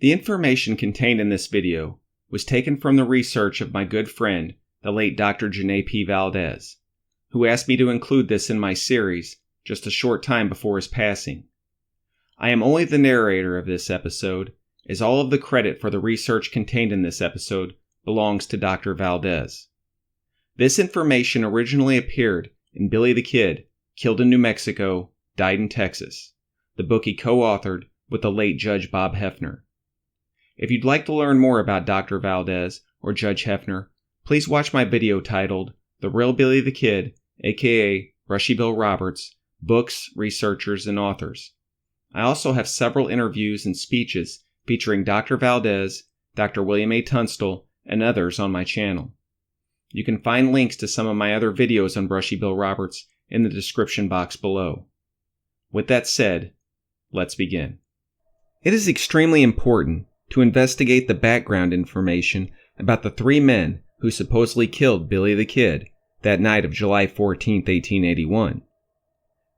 The information contained in this video was taken from the research of my good friend, the late Dr. Jannay P. Valdez, who asked me to include this in my series just a short time before his passing. I am only the narrator of this episode, as all of the credit for the research contained in this episode belongs to Dr. Valdez. This information originally appeared in Billy the Kid, Killed in New Mexico, Died in Texas, the book he co-authored with the late Judge Bob Hefner. If you'd like to learn more about Dr. Valdez or Judge Hefner, please watch my video titled The Real Billy the Kid, aka Brushy Bill Roberts, Books, Researchers, and Authors. I also have several interviews and speeches featuring Dr. Valdez, Dr. William A. Tunstall, and others on my channel. You can find links to some of my other videos on Brushy Bill Roberts in the description box below. With that said, let's begin. It is extremely important to investigate the background information about the three men who supposedly killed Billy the Kid that night of July 14, 1881.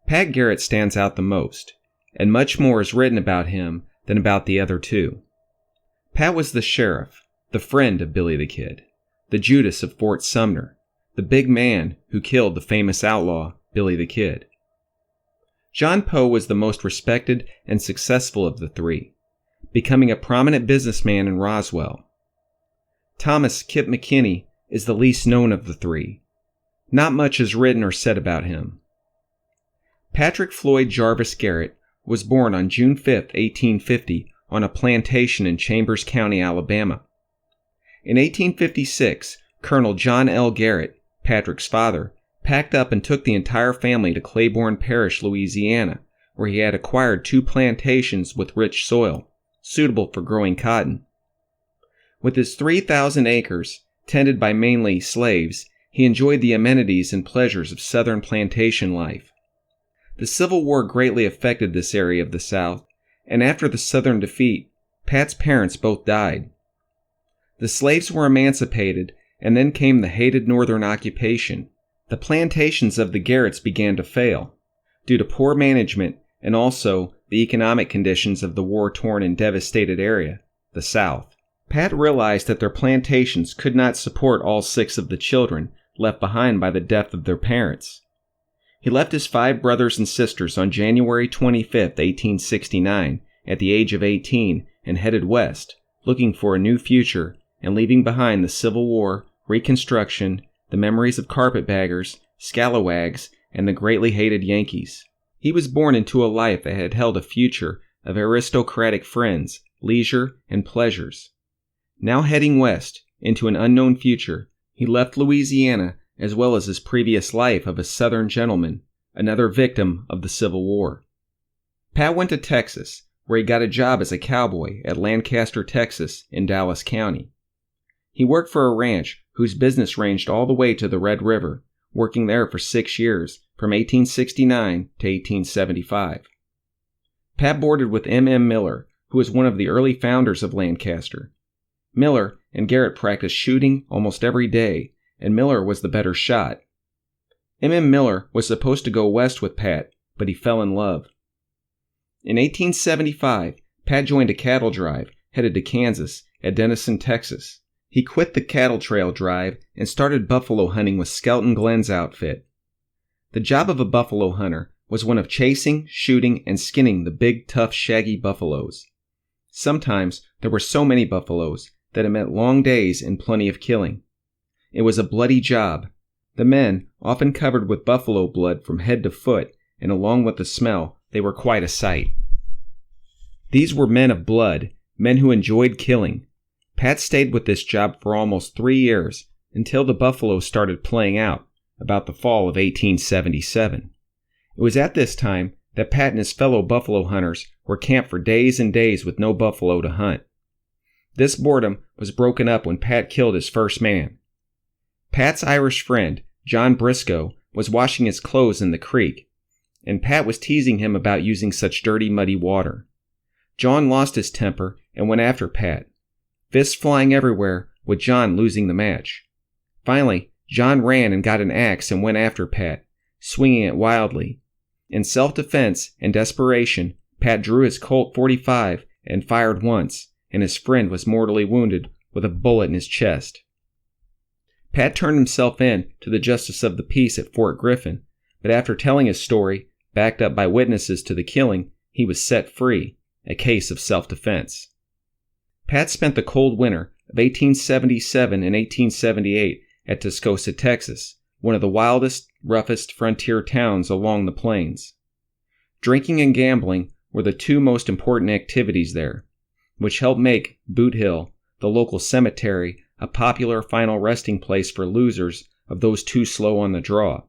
Pat Garrett stands out the most, and much more is written about him than about the other two. Pat was the sheriff, the friend of Billy the Kid, the Judas of Fort Sumner, the big man who killed the famous outlaw Billy the Kid. John Poe was the most respected and successful of the three, becoming a prominent businessman in Roswell. Thomas Kip McKinney is the least known of the three. Not much is written or said about him. Patrick Floyd Jarvis Garrett was born on June 5, 1850, on a plantation in Chambers County, Alabama. In 1856, Colonel John L. Garrett, Patrick's father, packed up and took the entire family to Claiborne Parish, Louisiana, where he had acquired 2 plantations with rich soil, suitable for growing cotton. With his 3,000 acres, tended by mainly slaves, he enjoyed the amenities and pleasures of Southern plantation life. The Civil War greatly affected this area of the South, and after the Southern defeat, Pat's parents both died. The slaves were emancipated, and then came the hated Northern occupation. The plantations of the Garretts began to fail, due to poor management and also the economic conditions of the war-torn and devastated area, the South. Pat realized that their plantations could not support all 6 of the children left behind by the death of their parents. He left his 5 brothers and sisters on January 25, 1869, at the age of 18, and headed west, looking for a new future and leaving behind the Civil War, Reconstruction, the memories of carpetbaggers, scalawags, and the greatly hated Yankees. He was born into a life that had held a future of aristocratic friends, leisure, and pleasures. Now heading west, into an unknown future, he left Louisiana as well as his previous life of a Southern gentleman, another victim of the Civil War. Pat went to Texas, where he got a job as a cowboy at Lancaster, Texas, in Dallas County. He worked for a ranch whose business ranged all the way to the Red River, working there for 6 years, from 1869 to 1875. Pat boarded with M. Miller, who was one of the early founders of Lancaster. Miller and Garrett practiced shooting almost every day, and Miller was the better shot. M. Miller was supposed to go west with Pat, but he fell in love. In 1875, Pat joined a cattle drive headed to Kansas at Denison, Texas. He quit the cattle trail drive and started buffalo hunting with Skelton Glenn's outfit. The job of a buffalo hunter was one of chasing, shooting, and skinning the big, tough, shaggy buffaloes. Sometimes there were so many buffaloes that it meant long days and plenty of killing. It was a bloody job. The men, often covered with buffalo blood from head to foot, and along with the smell, they were quite a sight. These were men of blood, men who enjoyed killing. Pat stayed with this job for almost 3 years, until the buffalo started playing out, about the fall of 1877. It was at this time that Pat and his fellow buffalo hunters were camped for days and days with no buffalo to hunt. This boredom was broken up when Pat killed his first man. Pat's Irish friend, John Briscoe, was washing his clothes in the creek, and Pat was teasing him about using such dirty, muddy water. John lost his temper and went after Pat, fists flying everywhere, with John losing the match. Finally, John ran and got an axe and went after Pat, swinging it wildly. In self-defense and desperation, Pat drew his Colt .45 and fired once, and his friend was mortally wounded with a bullet in his chest. Pat turned himself in to the Justice of the Peace at Fort Griffin, but after telling his story, backed up by witnesses to the killing, he was set free, a case of self-defense. Pat spent the cold winter of 1877 and 1878 at Tascosa, Texas, one of the wildest, roughest frontier towns along the plains. Drinking and gambling were the two most important activities there, which helped make Boot Hill, the local cemetery, a popular final resting place for losers of those too slow on the draw.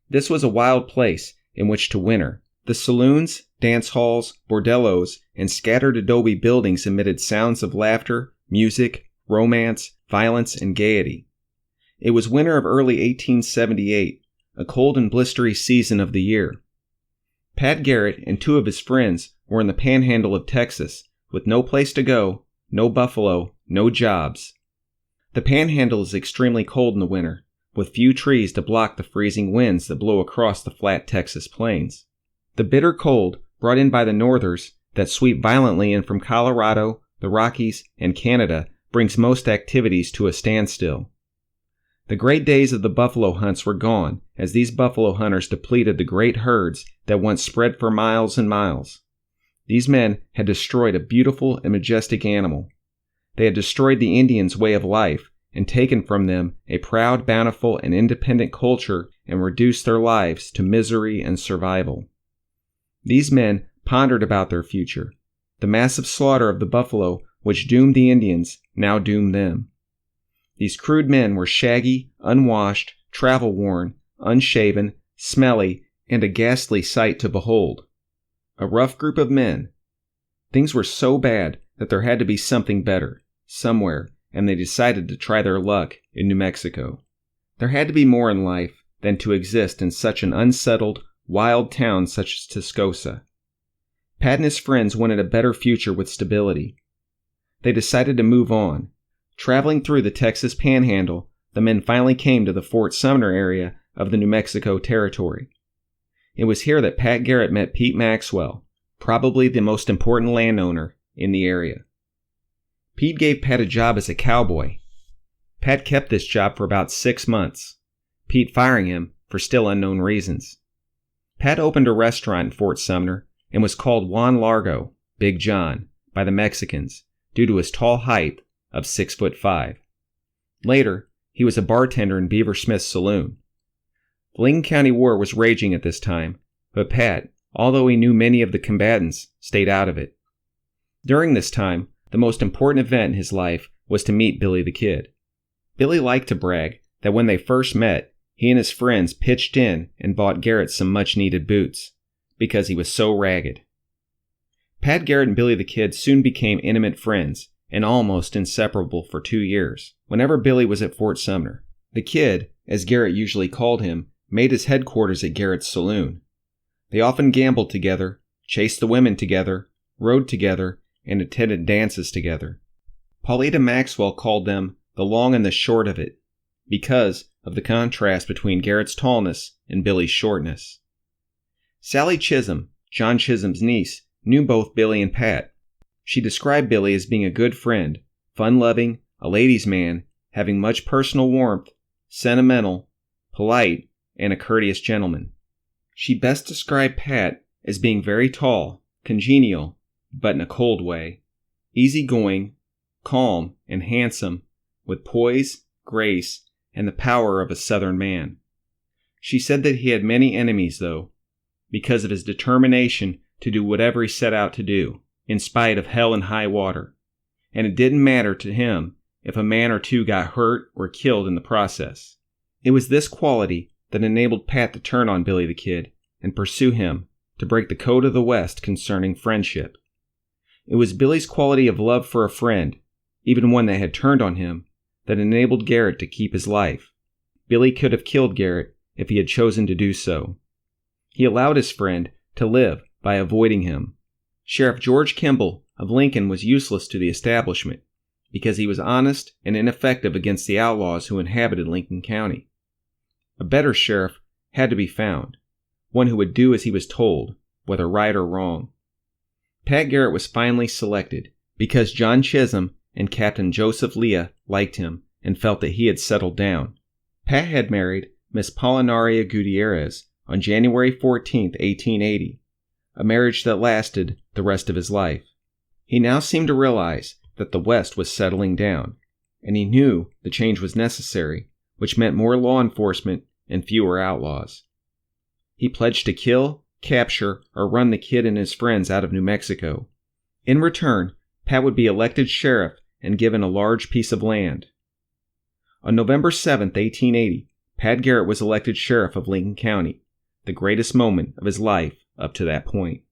This was a wild place in which to winter. The saloons, dance halls, bordellos, and scattered adobe buildings emitted sounds of laughter, music, romance, violence, and gaiety. It was winter of early 1878, a cold and blistery season of the year. Pat Garrett and two of his friends were in the panhandle of Texas, with no place to go, no buffalo, no jobs. The panhandle is extremely cold in the winter, with few trees to block the freezing winds that blow across the flat Texas plains. The bitter cold brought in by the northers that sweep violently in from Colorado, the Rockies, and Canada brings most activities to a standstill. The great days of the buffalo hunts were gone as these buffalo hunters depleted the great herds that once spread for miles and miles. These men had destroyed a beautiful and majestic animal. They had destroyed the Indians' way of life and taken from them a proud, bountiful, and independent culture and reduced their lives to misery and survival. These men pondered about their future. The massive slaughter of the buffalo, which doomed the Indians, now doomed them. These crude men were shaggy, unwashed, travel-worn, unshaven, smelly, and a ghastly sight to behold. A rough group of men. Things were so bad that there had to be something better, somewhere, and they decided to try their luck in New Mexico. There had to be more in life than to exist in such an unsettled, wild town such as Tascosa. Pat and his friends wanted a better future with stability. They decided to move on. Traveling through the Texas Panhandle, the men finally came to the Fort Sumner area of the New Mexico Territory. It was here that Pat Garrett met Pete Maxwell, probably the most important landowner in the area. Pete gave Pat a job as a cowboy. Pat kept this job for about 6 months, Pete firing him for still unknown reasons. Pat opened a restaurant in Fort Sumner and was called Juan Largo, Big John, by the Mexicans due to his tall height of 6'5". Later, he was a bartender in Beaver Smith's saloon. The Lincoln County War was raging at this time, but Pat, although he knew many of the combatants, stayed out of it. During this time, the most important event in his life was to meet Billy the Kid. Billy liked to brag that when they first met, he and his friends pitched in and bought Garrett some much-needed boots, because he was so ragged. Pat Garrett and Billy the Kid soon became intimate friends, and almost inseparable for 2 years, whenever Billy was at Fort Sumner. The Kid, as Garrett usually called him, made his headquarters at Garrett's saloon. They often gambled together, chased the women together, rode together, and attended dances together. Paulita Maxwell called them the long and the short of it, because of the contrast between Garrett's tallness and Billy's shortness. Sally Chisholm, John Chisholm's niece, knew both Billy and Pat. She described Billy as being a good friend, fun-loving, a ladies' man, having much personal warmth, sentimental, polite, and a courteous gentleman. She best described Pat as being very tall, congenial, but in a cold way, easygoing, calm, and handsome, with poise, grace, and the power of a Southern man. She said that he had many enemies, though, because of his determination to do whatever he set out to do, in spite of hell and high water, and it didn't matter to him if a man or two got hurt or killed in the process. It was this quality that enabled Pat to turn on Billy the Kid and pursue him, to break the code of the West concerning friendship. It was Billy's quality of love for a friend, even one that had turned on him, that enabled Garrett to keep his life. Billy could have killed Garrett if he had chosen to do so. He allowed his friend to live by avoiding him. Sheriff George Kimball of Lincoln was useless to the establishment because he was honest and ineffective against the outlaws who inhabited Lincoln County. A better sheriff had to be found, one who would do as he was told, whether right or wrong. Pat Garrett was finally selected, because John Chisholm and Captain Joseph Leah liked him and felt that he had settled down. Pat had married Miss Paulinaria Gutierrez on January 14, 1880, a marriage that lasted the rest of his life. He now seemed to realize that the West was settling down, and he knew the change was necessary, which meant more law enforcement and fewer outlaws. He pledged to kill, capture, or run the kid and his friends out of New Mexico. In return, Pat would be elected sheriff and given a large piece of land. On November 7, 1880, Pat Garrett was elected sheriff of Lincoln County, the greatest moment of his life up to that point.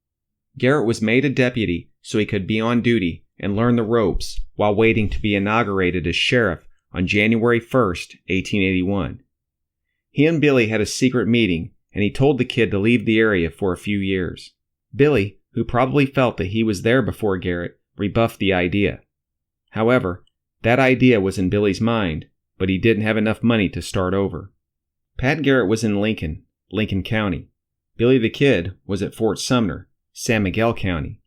Garrett was made a deputy so he could be on duty and learn the ropes while waiting to be inaugurated as sheriff on January 1, 1881. He and Billy had a secret meeting, and he told the kid to leave the area for a few years. Billy, who probably felt that he was there before Garrett, rebuffed the idea. However, that idea was in Billy's mind, but he didn't have enough money to start over. Pat Garrett was in Lincoln County. Billy the Kid was at Fort Sumner, San Miguel County.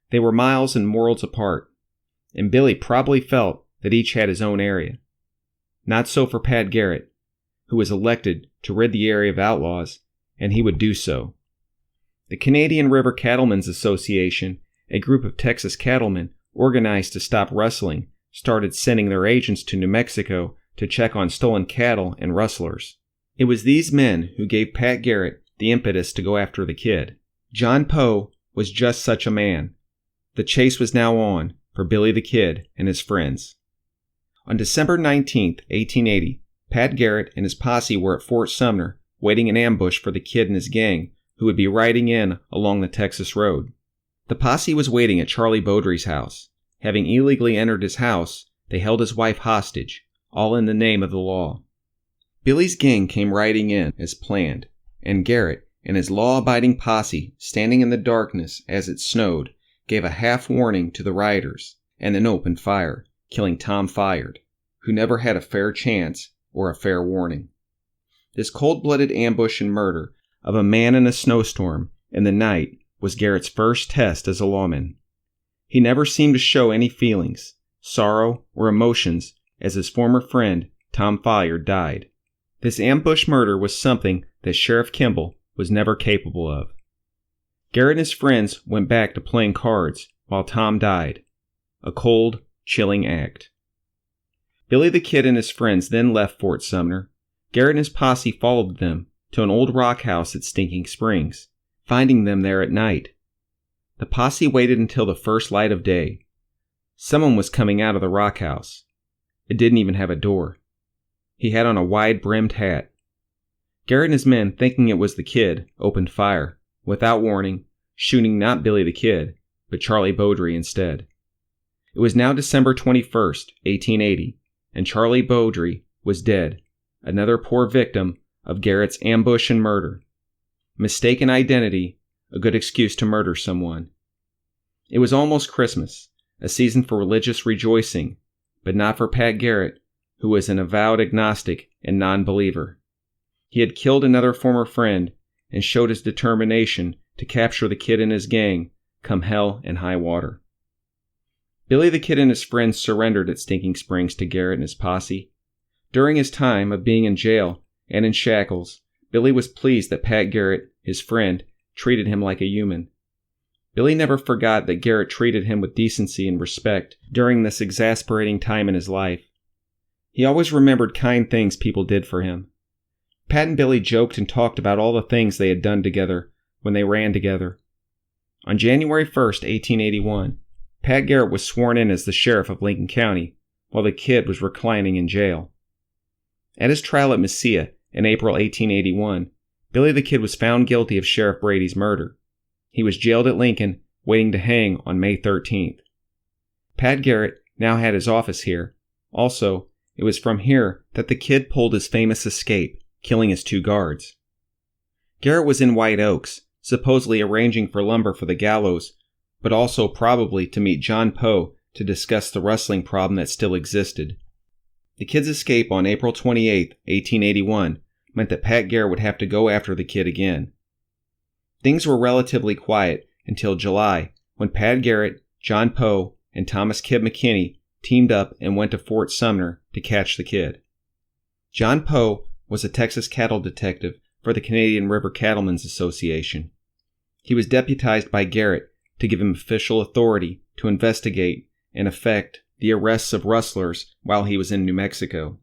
They were miles and worlds apart, and Billy probably felt that each had his own area. Not so for Pat Garrett, who was elected to rid the area of outlaws, and he would do so. The Canadian River Cattlemen's Association, a group of Texas cattlemen organized to stop rustling, started sending their agents to New Mexico to check on stolen cattle and rustlers. It was these men who gave Pat Garrett the impetus to go after the kid. John Poe was just such a man. The chase was now on for Billy the Kid and his friends. On December 19, 1880, Pat Garrett and his posse were at Fort Sumner waiting in ambush for the kid and his gang who would be riding in along the Texas road. The posse was waiting at Charlie Beaudry's house. Having illegally entered his house, they held his wife hostage, all in the name of the law. Billy's gang came riding in as planned, and Garrett and his law-abiding posse, standing in the darkness as it snowed, gave a half-warning to the riders, and then opened fire, killing Tom Fired, who never had a fair chance or a fair warning. This cold-blooded ambush and murder of a man in a snowstorm in the night was Garrett's first test as a lawman. He never seemed to show any feelings, sorrow, or emotions as his former friend, Tom Fired, died. This ambush murder was something that Sheriff Kimball was never capable of. Garrett and his friends went back to playing cards while Tom died. A cold, chilling act. Billy the Kid and his friends then left Fort Sumner. Garrett and his posse followed them to an old rock house at Stinking Springs, finding them there at night. The posse waited until the first light of day. Someone was coming out of the rock house. It didn't even have a door. He had on a wide-brimmed hat. Garrett and his men, thinking it was the kid, opened fire, without warning, shooting not Billy the Kid, but Charlie Beaudry instead. It was now December 21st, 1880, and Charlie Beaudry was dead, another poor victim of Garrett's ambush and murder. Mistaken identity, a good excuse to murder someone. It was almost Christmas, a season for religious rejoicing, but not for Pat Garrett, who was an avowed agnostic and non-believer. He had killed another former friend and showed his determination to capture the kid and his gang, come hell and high water. Billy the Kid and his friends surrendered at Stinking Springs to Garrett and his posse. During his time of being in jail and in shackles, Billy was pleased that Pat Garrett, his friend, treated him like a human. Billy never forgot that Garrett treated him with decency and respect during this exasperating time in his life. He always remembered kind things people did for him. Pat and Billy joked and talked about all the things they had done together when they ran together. On January 1st, 1881, Pat Garrett was sworn in as the sheriff of Lincoln County, while the kid was reclining in jail. At his trial at Mesilla in April 1881, Billy the Kid was found guilty of Sheriff Brady's murder. He was jailed at Lincoln, waiting to hang on May 13th. Pat Garrett now had his office here. Also, it was from here that the kid pulled his famous escape, killing his 2 guards. Garrett was in White Oaks, supposedly arranging for lumber for the gallows, but also probably to meet John Poe to discuss the rustling problem that still existed. The kid's escape on April 28, 1881, meant that Pat Garrett would have to go after the kid again. Things were relatively quiet until July, when Pat Garrett, John Poe, and Thomas "Kid" McKinney teamed up and went to Fort Sumner to catch the kid. John Poe was a Texas cattle detective for the Canadian River Cattlemen's Association. He was deputized by Garrett to give him official authority to investigate and effect the arrests of rustlers while he was in New Mexico.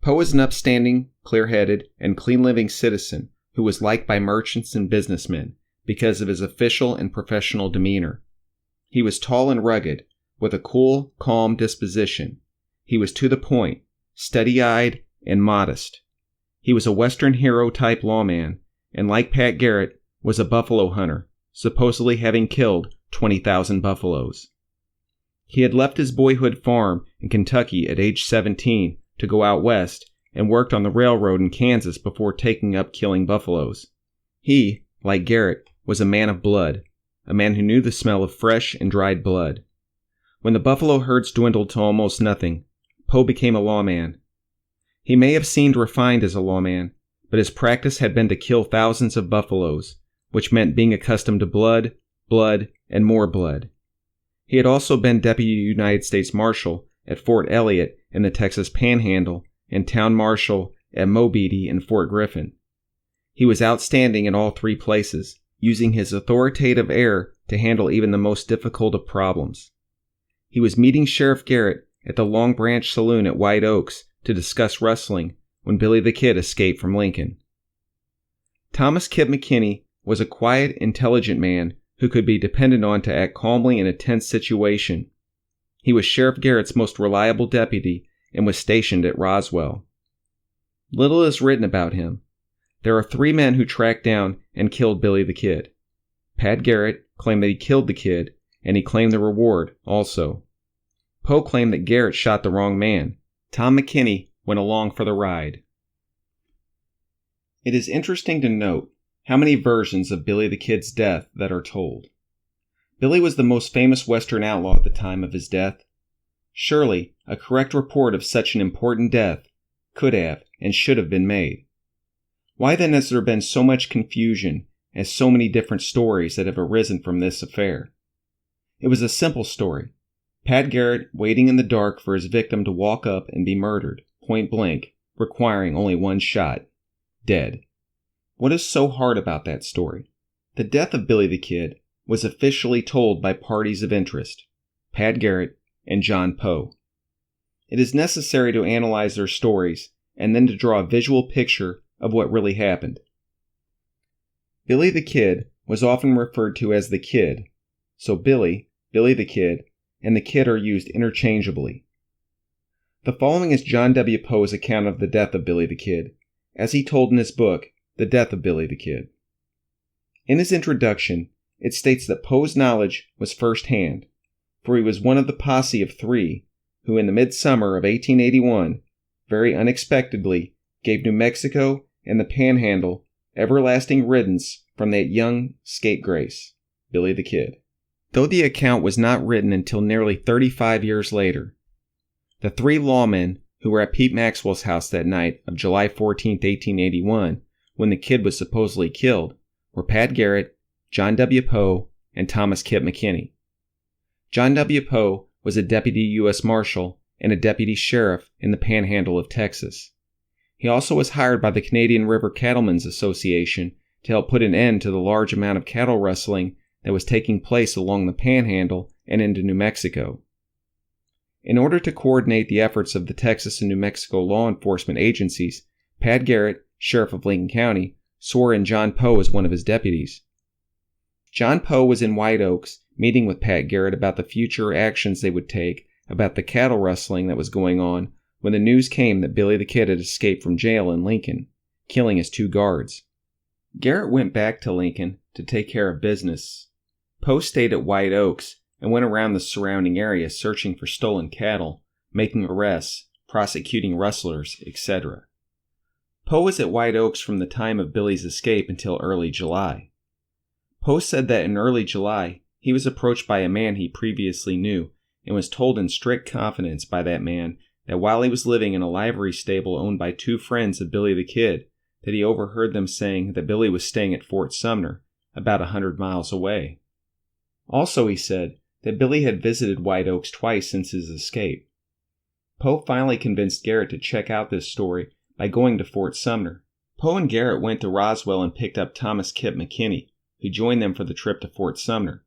Poe was an upstanding, clear-headed, and clean-living citizen who was liked by merchants and businessmen because of his official and professional demeanor. He was tall and rugged, with a cool, calm disposition. He was to the point, steady-eyed, and modest. He was a Western hero-type lawman, and like Pat Garrett, was a buffalo hunter, supposedly having killed 20,000 buffaloes. He had left his boyhood farm in Kentucky at age 17 to go out west and worked on the railroad in Kansas before taking up killing buffaloes. He, like Garrett, was a man of blood, a man who knew the smell of fresh and dried blood. When the buffalo herds dwindled to almost nothing, Poe became a lawman. He may have seemed refined as a lawman, but his practice had been to kill thousands of buffaloes, which meant being accustomed to blood, and more blood. He had also been Deputy United States Marshal at Fort Elliott in the Texas Panhandle and Town Marshal at Mobeetie and Fort Griffin. He was outstanding in all three places, using his authoritative air to handle even the most difficult of problems. He was meeting Sheriff Garrett at the Long Branch Saloon at White Oaks to discuss rustling when Billy the Kid escaped from Lincoln. Thomas "Kid" McKinney was a quiet, intelligent man who could be depended on to act calmly in a tense situation. He was Sheriff Garrett's most reliable deputy and was stationed at Roswell. Little is written about him. There are 3 men who tracked down and killed Billy the Kid. Pat Garrett claimed that he killed the kid, and he claimed the reward also. Poe claimed that Garrett shot the wrong man. Tom McKinney went along for the ride. It is interesting to note how many versions of Billy the Kid's death that are told. Billy was the most famous Western outlaw at the time of his death. Surely, a correct report of such an important death could have and should have been made. Why then has there been so much confusion as so many different stories that have arisen from this affair? It was a simple story. Pat Garrett waiting in the dark for his victim to walk up and be murdered, point blank, requiring only one shot. Dead. What is so hard about that story? The death of Billy the Kid was officially told by parties of interest, Pat Garrett and John Poe. It is necessary to analyze their stories and then to draw a visual picture of what really happened. Billy the Kid was often referred to as the Kid, so Billy the Kid, and the Kid are used interchangeably. The following is John W. Poe's account of the death of Billy the Kid, as he told in his book, The Death of Billy the Kid. In his introduction, it states that Poe's knowledge was first-hand, for he was one of the posse of 3 who in the midsummer of 1881, very unexpectedly, gave New Mexico and the Panhandle everlasting riddance from that young scapegrace, Billy the Kid. Though the account was not written until nearly 35 years later, the 3 lawmen who were at Pete Maxwell's house that night of July 14, 1881, when the Kid was supposedly killed, were Pat Garrett, John W. Poe, and Thomas "Kid" McKinney. John W. Poe was a deputy U.S. Marshal and a deputy sheriff in the Panhandle of Texas. He also was hired by the Canadian River Cattlemen's Association to help put an end to the large amount of cattle rustling that was taking place along the Panhandle and into New Mexico. In order to coordinate the efforts of the Texas and New Mexico law enforcement agencies, Pat Garrett, sheriff of Lincoln County, swore in John Poe as one of his deputies. John Poe was in White Oaks meeting with Pat Garrett about the future actions they would take about the cattle rustling that was going on when the news came that Billy the Kid had escaped from jail in Lincoln, killing his 2 guards. Garrett went back to Lincoln to take care of business. Poe stayed at White Oaks and went around the surrounding area searching for stolen cattle, making arrests, prosecuting rustlers, etc. Poe was at White Oaks from the time of Billy's escape until early July. Poe said that in early July, he was approached by a man he previously knew and was told in strict confidence by that man that while he was living in a livery stable owned by 2 friends of Billy the Kid, that he overheard them saying that Billy was staying at Fort Sumner, about 100 miles away. Also, he said that Billy had visited White Oaks twice since his escape. Poe finally convinced Garrett to check out this story by going to Fort Sumner. Poe and Garrett went to Roswell and picked up Thomas Kip McKinney, who joined them for the trip to Fort Sumner.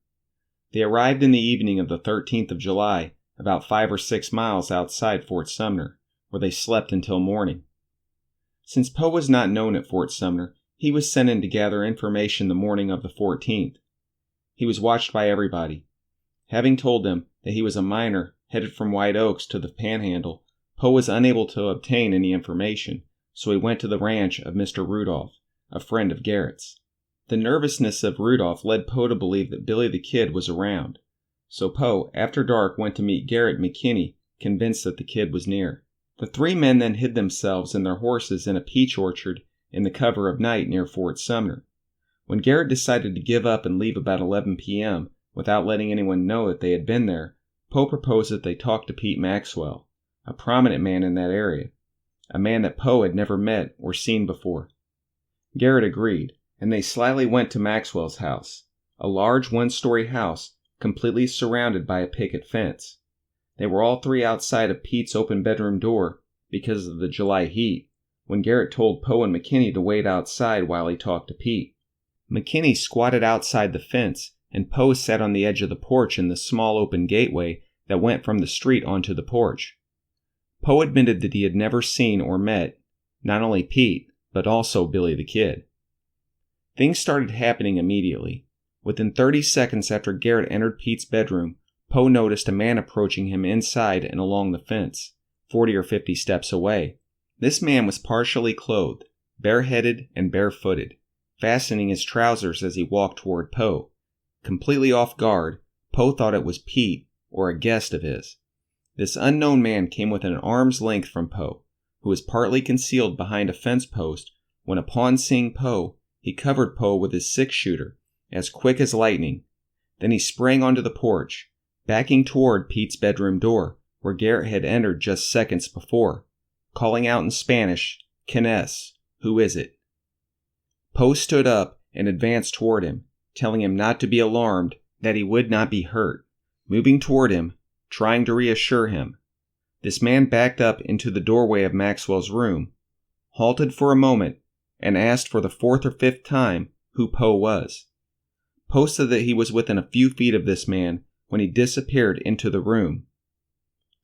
They arrived in the evening of the 13th of July, about 5 or 6 miles outside Fort Sumner, where they slept until morning. Since Poe was not known at Fort Sumner, he was sent in to gather information the morning of the 14th. He was watched by everybody. Having told them that he was a miner headed from White Oaks to the Panhandle, Poe was unable to obtain any information, so he went to the ranch of Mr. Rudolph, a friend of Garrett's. The nervousness of Rudolph led Poe to believe that Billy the Kid was around, so Poe, after dark, went to meet Garrett McKinney, convinced that the kid was near. The three men then hid themselves and their horses in a peach orchard in the cover of night near Fort Sumner. When Garrett decided to give up and leave about 11 p.m., without letting anyone know that they had been there, Poe proposed that they talk to Pete Maxwell, a prominent man in that area, a man that Poe had never met or seen before. Garrett agreed, and they slyly went to Maxwell's house, a large one-story house completely surrounded by a picket fence. They were all three outside of Pete's open bedroom door because of the July heat, when Garrett told Poe and McKinney to wait outside while he talked to Pete. McKinney squatted outside the fence, and Poe sat on the edge of the porch in the small open gateway that went from the street onto the porch. Poe admitted that he had never seen or met not only Pete, but also Billy the Kid. Things started happening immediately. Within 30 seconds after Garrett entered Pete's bedroom, Poe noticed a man approaching him inside and along the fence, 40 or 50 steps away. This man was partially clothed, bareheaded and barefooted, fastening his trousers as he walked toward Poe. Completely off guard, Poe thought it was Pete or a guest of his. This unknown man came within an arm's length from Poe, who was partly concealed behind a fence post when, upon seeing Poe, he covered Poe with his six-shooter, as quick as lightning. Then he sprang onto the porch, backing toward Pete's bedroom door, where Garrett had entered just seconds before, calling out in Spanish, "Quién who is it?" Poe stood up and advanced toward him, telling him not to be alarmed, that he would not be hurt, moving toward him, trying to reassure him. This man backed up into the doorway of Maxwell's room, halted for a moment, and asked for the 4th or 5th time who Poe was. Poe said that he was within a few feet of this man when he disappeared into the room.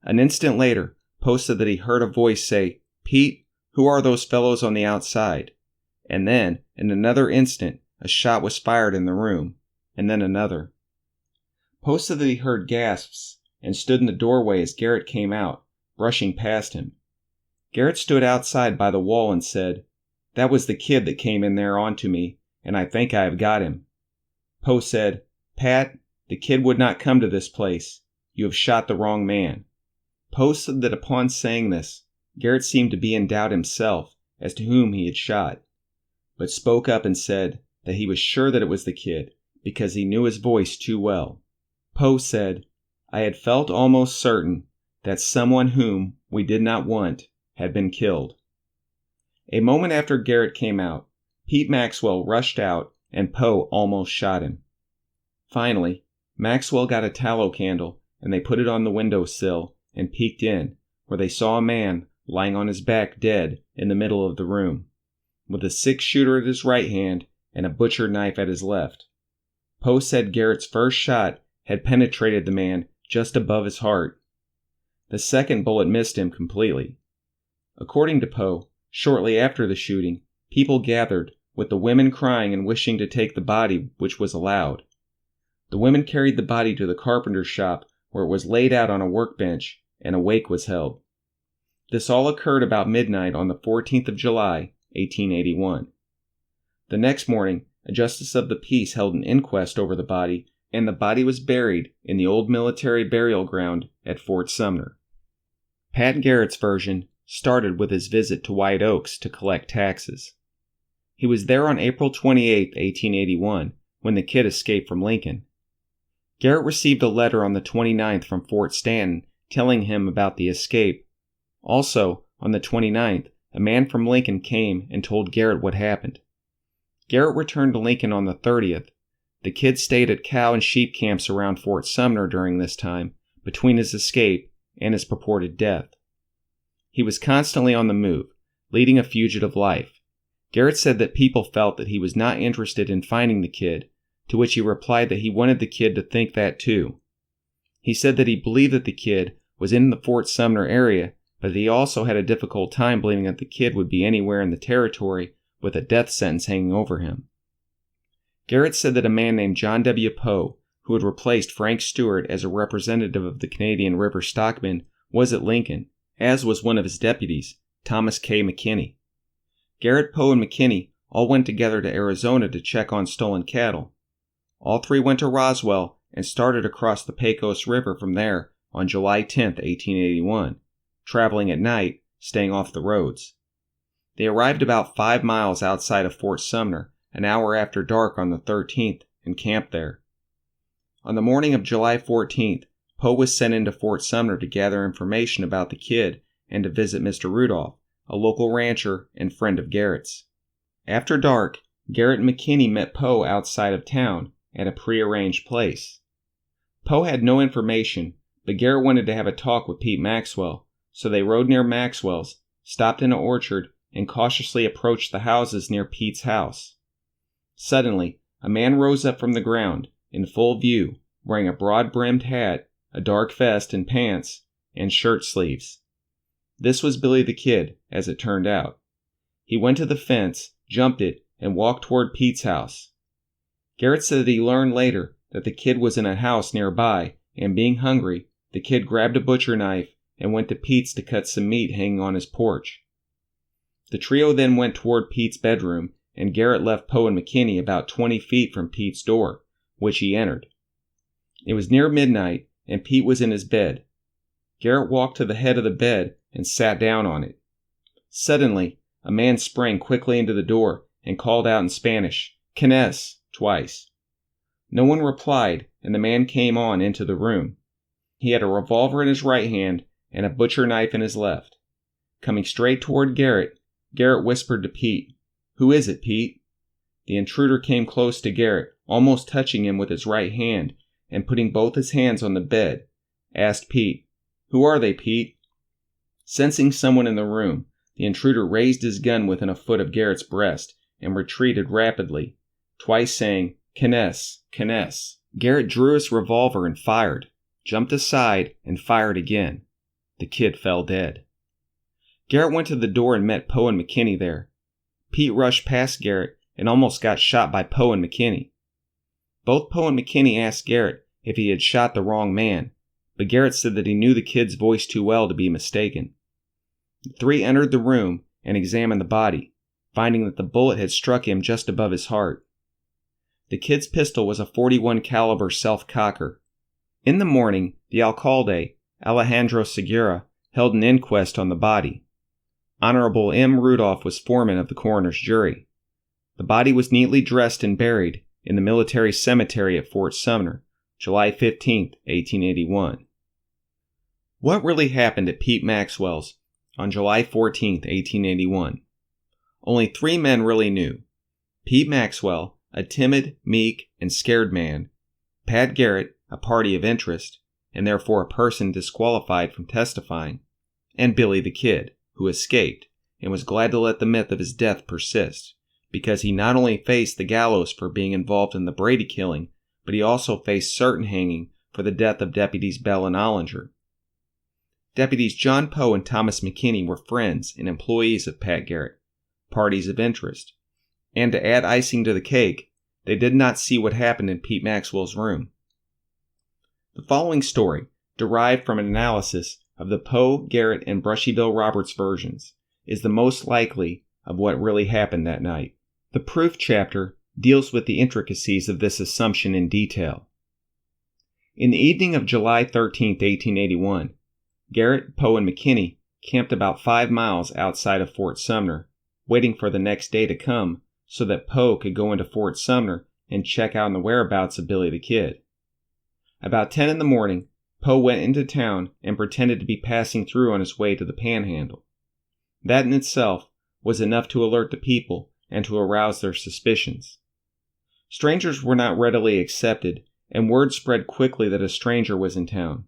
An instant later, Poe said that he heard a voice say, "Pete, who are those fellows on the outside?" And then, in another instant, a shot was fired in the room, and then another. Poe said that he heard gasps and stood in the doorway as Garrett came out, brushing past him. Garrett stood outside by the wall and said, "That was the kid that came in there onto me, and I think I have got him." Poe said, "Pat, the kid would not come to this place. You have shot the wrong man." Poe said that upon saying this, Garrett seemed to be in doubt himself as to whom he had shot, but spoke up and said that he was sure that it was the kid because he knew his voice too well. Poe said, "I had felt almost certain that someone whom we did not want had been killed." A moment after Garrett came out, Pete Maxwell rushed out and Poe almost shot him. Finally, Maxwell got a tallow candle and they put it on the windowsill and peeked in, where they saw a man lying on his back dead in the middle of the room, with a six-shooter at his right hand and a butcher knife at his left. Poe said Garrett's first shot had penetrated the man just above his heart. The second bullet missed him completely. According to Poe, shortly after the shooting, people gathered, with the women crying and wishing to take the body, which was allowed. The women carried the body to the carpenter's shop, where it was laid out on a workbench, and a wake was held. This all occurred about midnight on the 14th of July, 1881. The next morning, a justice of the peace held an inquest over the body, and the body was buried in the old military burial ground at Fort Sumner. Pat Garrett's version started with his visit to White Oaks to collect taxes. He was there on April 28, 1881, when the kid escaped from Lincoln. Garrett received a letter on the 29th from Fort Stanton telling him about the escape. Also, on the 29th, a man from Lincoln came and told Garrett what happened. Garrett returned to Lincoln on the 30th. The kid stayed at cow and sheep camps around Fort Sumner during this time, between his escape and his purported death. He was constantly on the move, leading a fugitive life. Garrett said that people felt that he was not interested in finding the kid, to which he replied that he wanted the kid to think that too. He said that he believed that the kid was in the Fort Sumner area, but that he also had a difficult time believing that the kid would be anywhere in the territory with a death sentence hanging over him. Garrett said that a man named John W. Poe, who had replaced Frank Stewart as a representative of the Canadian River stockmen, was at Lincoln, as was one of his deputies, Thomas K. McKinney. Garrett, Poe, and McKinney all went together to Arizona to check on stolen cattle. All three went to Roswell and started across the Pecos River from there on July 10, 1881, traveling at night, staying off the roads. They arrived about 5 miles outside of Fort Sumner an hour after dark on the 13th and camped there. On the morning of July 14th, Poe was sent into Fort Sumner to gather information about the kid and to visit Mr. Rudolph, a local rancher and friend of Garrett's. After dark, Garrett and McKinney met Poe outside of town at a prearranged place. Poe had no information, but Garrett wanted to have a talk with Pete Maxwell, so they rode near Maxwell's, stopped in an orchard, and cautiously approached the houses near Pete's house. Suddenly, a man rose up from the ground, in full view, wearing a broad-brimmed hat, a dark vest and pants, and shirt sleeves. This was Billy the Kid, as it turned out. He went to the fence, jumped it, and walked toward Pete's house. Garrett said that he learned later that the kid was in a house nearby, and being hungry, the kid grabbed a butcher knife and went to Pete's to cut some meat hanging on his porch. The trio then went toward Pete's bedroom, and Garrett left Poe and McKinney about 20 feet from Pete's door, which he entered. It was near midnight, and Pete was in his bed. Garrett walked to the head of the bed and sat down on it. Suddenly, a man sprang quickly into the door and called out in Spanish, "Canes," twice. No one replied, and the man came on into the room. He had a revolver in his right hand and a butcher knife in his left. Coming straight toward Garrett, Garrett whispered to Pete, "Who is it, Pete?" The intruder came close to Garrett, almost touching him with his right hand, and putting both his hands on the bed, asked Pete, "Who are they, Pete?" Sensing someone in the room, the intruder raised his gun within a foot of Garrett's breast and retreated rapidly, twice saying, "Canes, Canes." Garrett drew his revolver and fired, jumped aside, and fired again. The kid fell dead. Garrett went to the door and met Poe and McKinney there. Pete rushed past Garrett and almost got shot by Poe and McKinney. Both Poe and McKinney asked Garrett if he had shot the wrong man, but Garrett said that he knew the kid's voice too well to be mistaken. The three entered the room and examined the body, finding that the bullet had struck him just above his heart. The kid's pistol was a .41 caliber self-cocker. In the morning, the alcalde, Alejandro Segura, held an inquest on the body. Honorable M. Rudolph was foreman of the coroner's jury. The body was neatly dressed and buried in the military cemetery at Fort Sumner, July 15, 1881. What really happened at Pete Maxwell's on July 14, 1881? Only 3 men really knew. Pete Maxwell, a timid, meek, and scared man, Pat Garrett, a party of interest, and therefore a person disqualified from testifying, and Billy the Kid, who escaped and was glad to let the myth of his death persist, because he not only faced the gallows for being involved in the Brady killing, but he also faced certain hanging for the death of Deputies Bell and Ollinger. Deputies John Poe and Thomas McKinney were friends and employees of Pat Garrett, parties of interest, and to add icing to the cake, they did not see what happened in Pete Maxwell's room. The following story, derived from an analysis of the Poe, Garrett, and Brushy Bill Roberts versions, is the most likely of what really happened that night. The proof chapter deals with the intricacies of this assumption in detail. In the evening of July 13, 1881, Garrett, Poe, and McKinney camped about 5 miles outside of Fort Sumner, waiting for the next day to come so that Poe could go into Fort Sumner and check out on the whereabouts of Billy the Kid. About 10 in the morning, Poe went into town and pretended to be passing through on his way to the Panhandle. That in itself was enough to alert the people and to arouse their suspicions. Strangers were not readily accepted, and word spread quickly that a stranger was in town.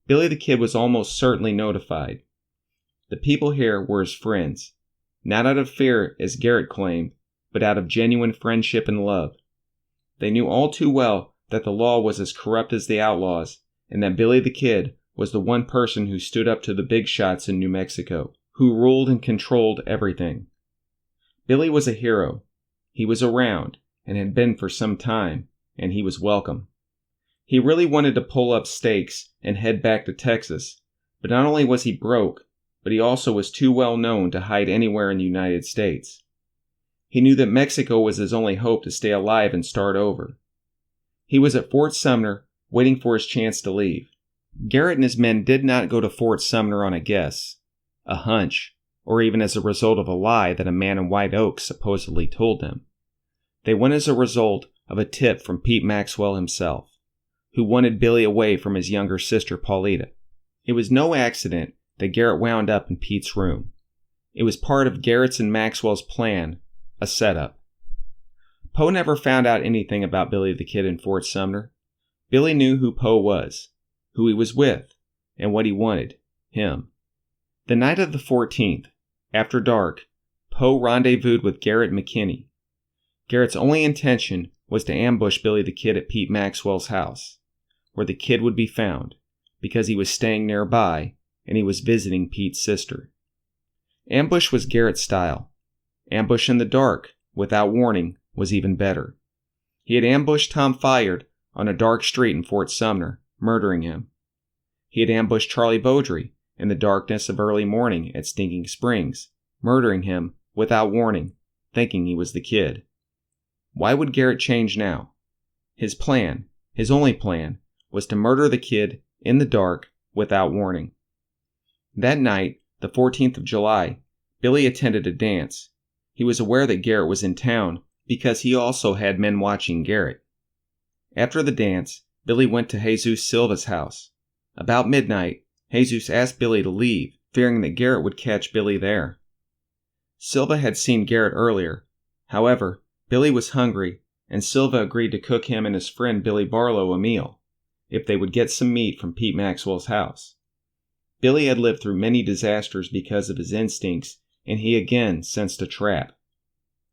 Billy the Kid was almost certainly notified. The people here were his friends, not out of fear as Garrett claimed, but out of genuine friendship and love. They knew all too well that the law was as corrupt as the outlaws, and that Billy the Kid was the one person who stood up to the big shots in New Mexico, who ruled and controlled everything. Billy was a hero. He was around, and had been for some time, and he was welcome. He really wanted to pull up stakes and head back to Texas, but not only was he broke, but he also was too well known to hide anywhere in the United States. He knew that Mexico was his only hope to stay alive and start over. He was at Fort Sumner, waiting for his chance to leave. Garrett and his men did not go to Fort Sumner on a guess, a hunch, or even as a result of a lie that a man in White Oak supposedly told them. They went as a result of a tip from Pete Maxwell himself, who wanted Billy away from his younger sister Paulita. It was no accident that Garrett wound up in Pete's room. It was part of Garrett's and Maxwell's plan, a setup. Poe never found out anything about Billy the Kid in Fort Sumner. Billy knew who Poe was, who he was with, and what he wanted, him. The night of the 14th, after dark, Poe rendezvoused with Garrett and McKinney. Garrett's only intention was to ambush Billy the Kid at Pete Maxwell's house, where the kid would be found, because he was staying nearby and he was visiting Pete's sister. Ambush was Garrett's style. Ambush in the dark, without warning, was even better. He had ambushed Tom Fired on a dark street in Fort Sumner, murdering him. He had ambushed Charlie Beaudry in the darkness of early morning at Stinking Springs, murdering him without warning, thinking he was the kid. Why would Garrett change now? His plan, his only plan, was to murder the kid in the dark without warning. That night, the 14th of July, Billy attended a dance. He was aware that Garrett was in town because he also had men watching Garrett. After the dance, Billy went to Jesus Silva's house. About midnight, Jesus asked Billy to leave, fearing that Garrett would catch Billy there. Silva had seen Garrett earlier. However, Billy was hungry, and Silva agreed to cook him and his friend Billy Barlow a meal, if they would get some meat from Pete Maxwell's house. Billy had lived through many disasters because of his instincts, and he again sensed a trap.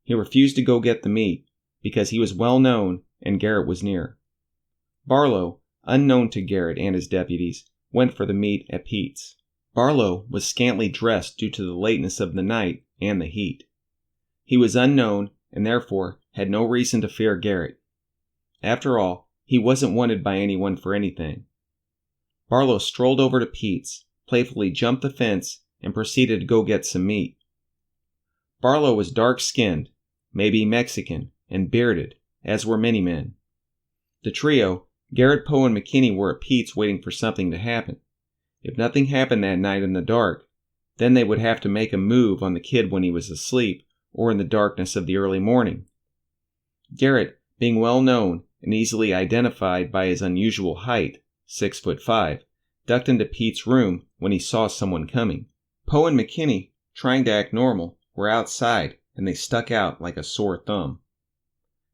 He refused to go get the meat, because he was well known and Garrett was near. Barlow, unknown to Garrett and his deputies, went for the meat at Pete's. Barlow was scantily dressed due to the lateness of the night and the heat. He was unknown and therefore had no reason to fear Garrett. After all, he wasn't wanted by anyone for anything. Barlow strolled over to Pete's, playfully jumped the fence, and proceeded to go get some meat. Barlow was dark-skinned, maybe Mexican, and bearded, as were many men. The trio, Garrett, Poe, and McKinney, were at Pete's waiting for something to happen. If nothing happened that night in the dark, then they would have to make a move on the kid when he was asleep or in the darkness of the early morning. Garrett, being well known and easily identified by his unusual height, 6'5", ducked into Pete's room when he saw someone coming. Poe and McKinney, trying to act normal, were outside, and they stuck out like a sore thumb.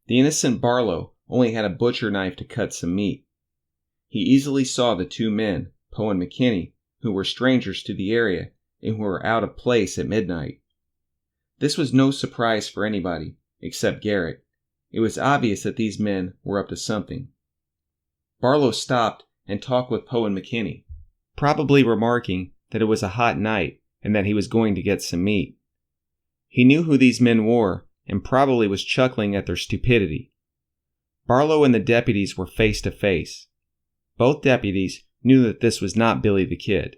The innocent Barlow only had a butcher knife to cut some meat. He easily saw the two men, Poe and McKinney, who were strangers to the area and who were out of place at midnight. This was no surprise for anybody, except Garrett. It was obvious that these men were up to something. Barlow stopped and talked with Poe and McKinney, probably remarking that it was a hot night and that he was going to get some meat. He knew who these men were and probably was chuckling at their stupidity. Barlow and the deputies were face to face. Both deputies knew that this was not Billy the Kid.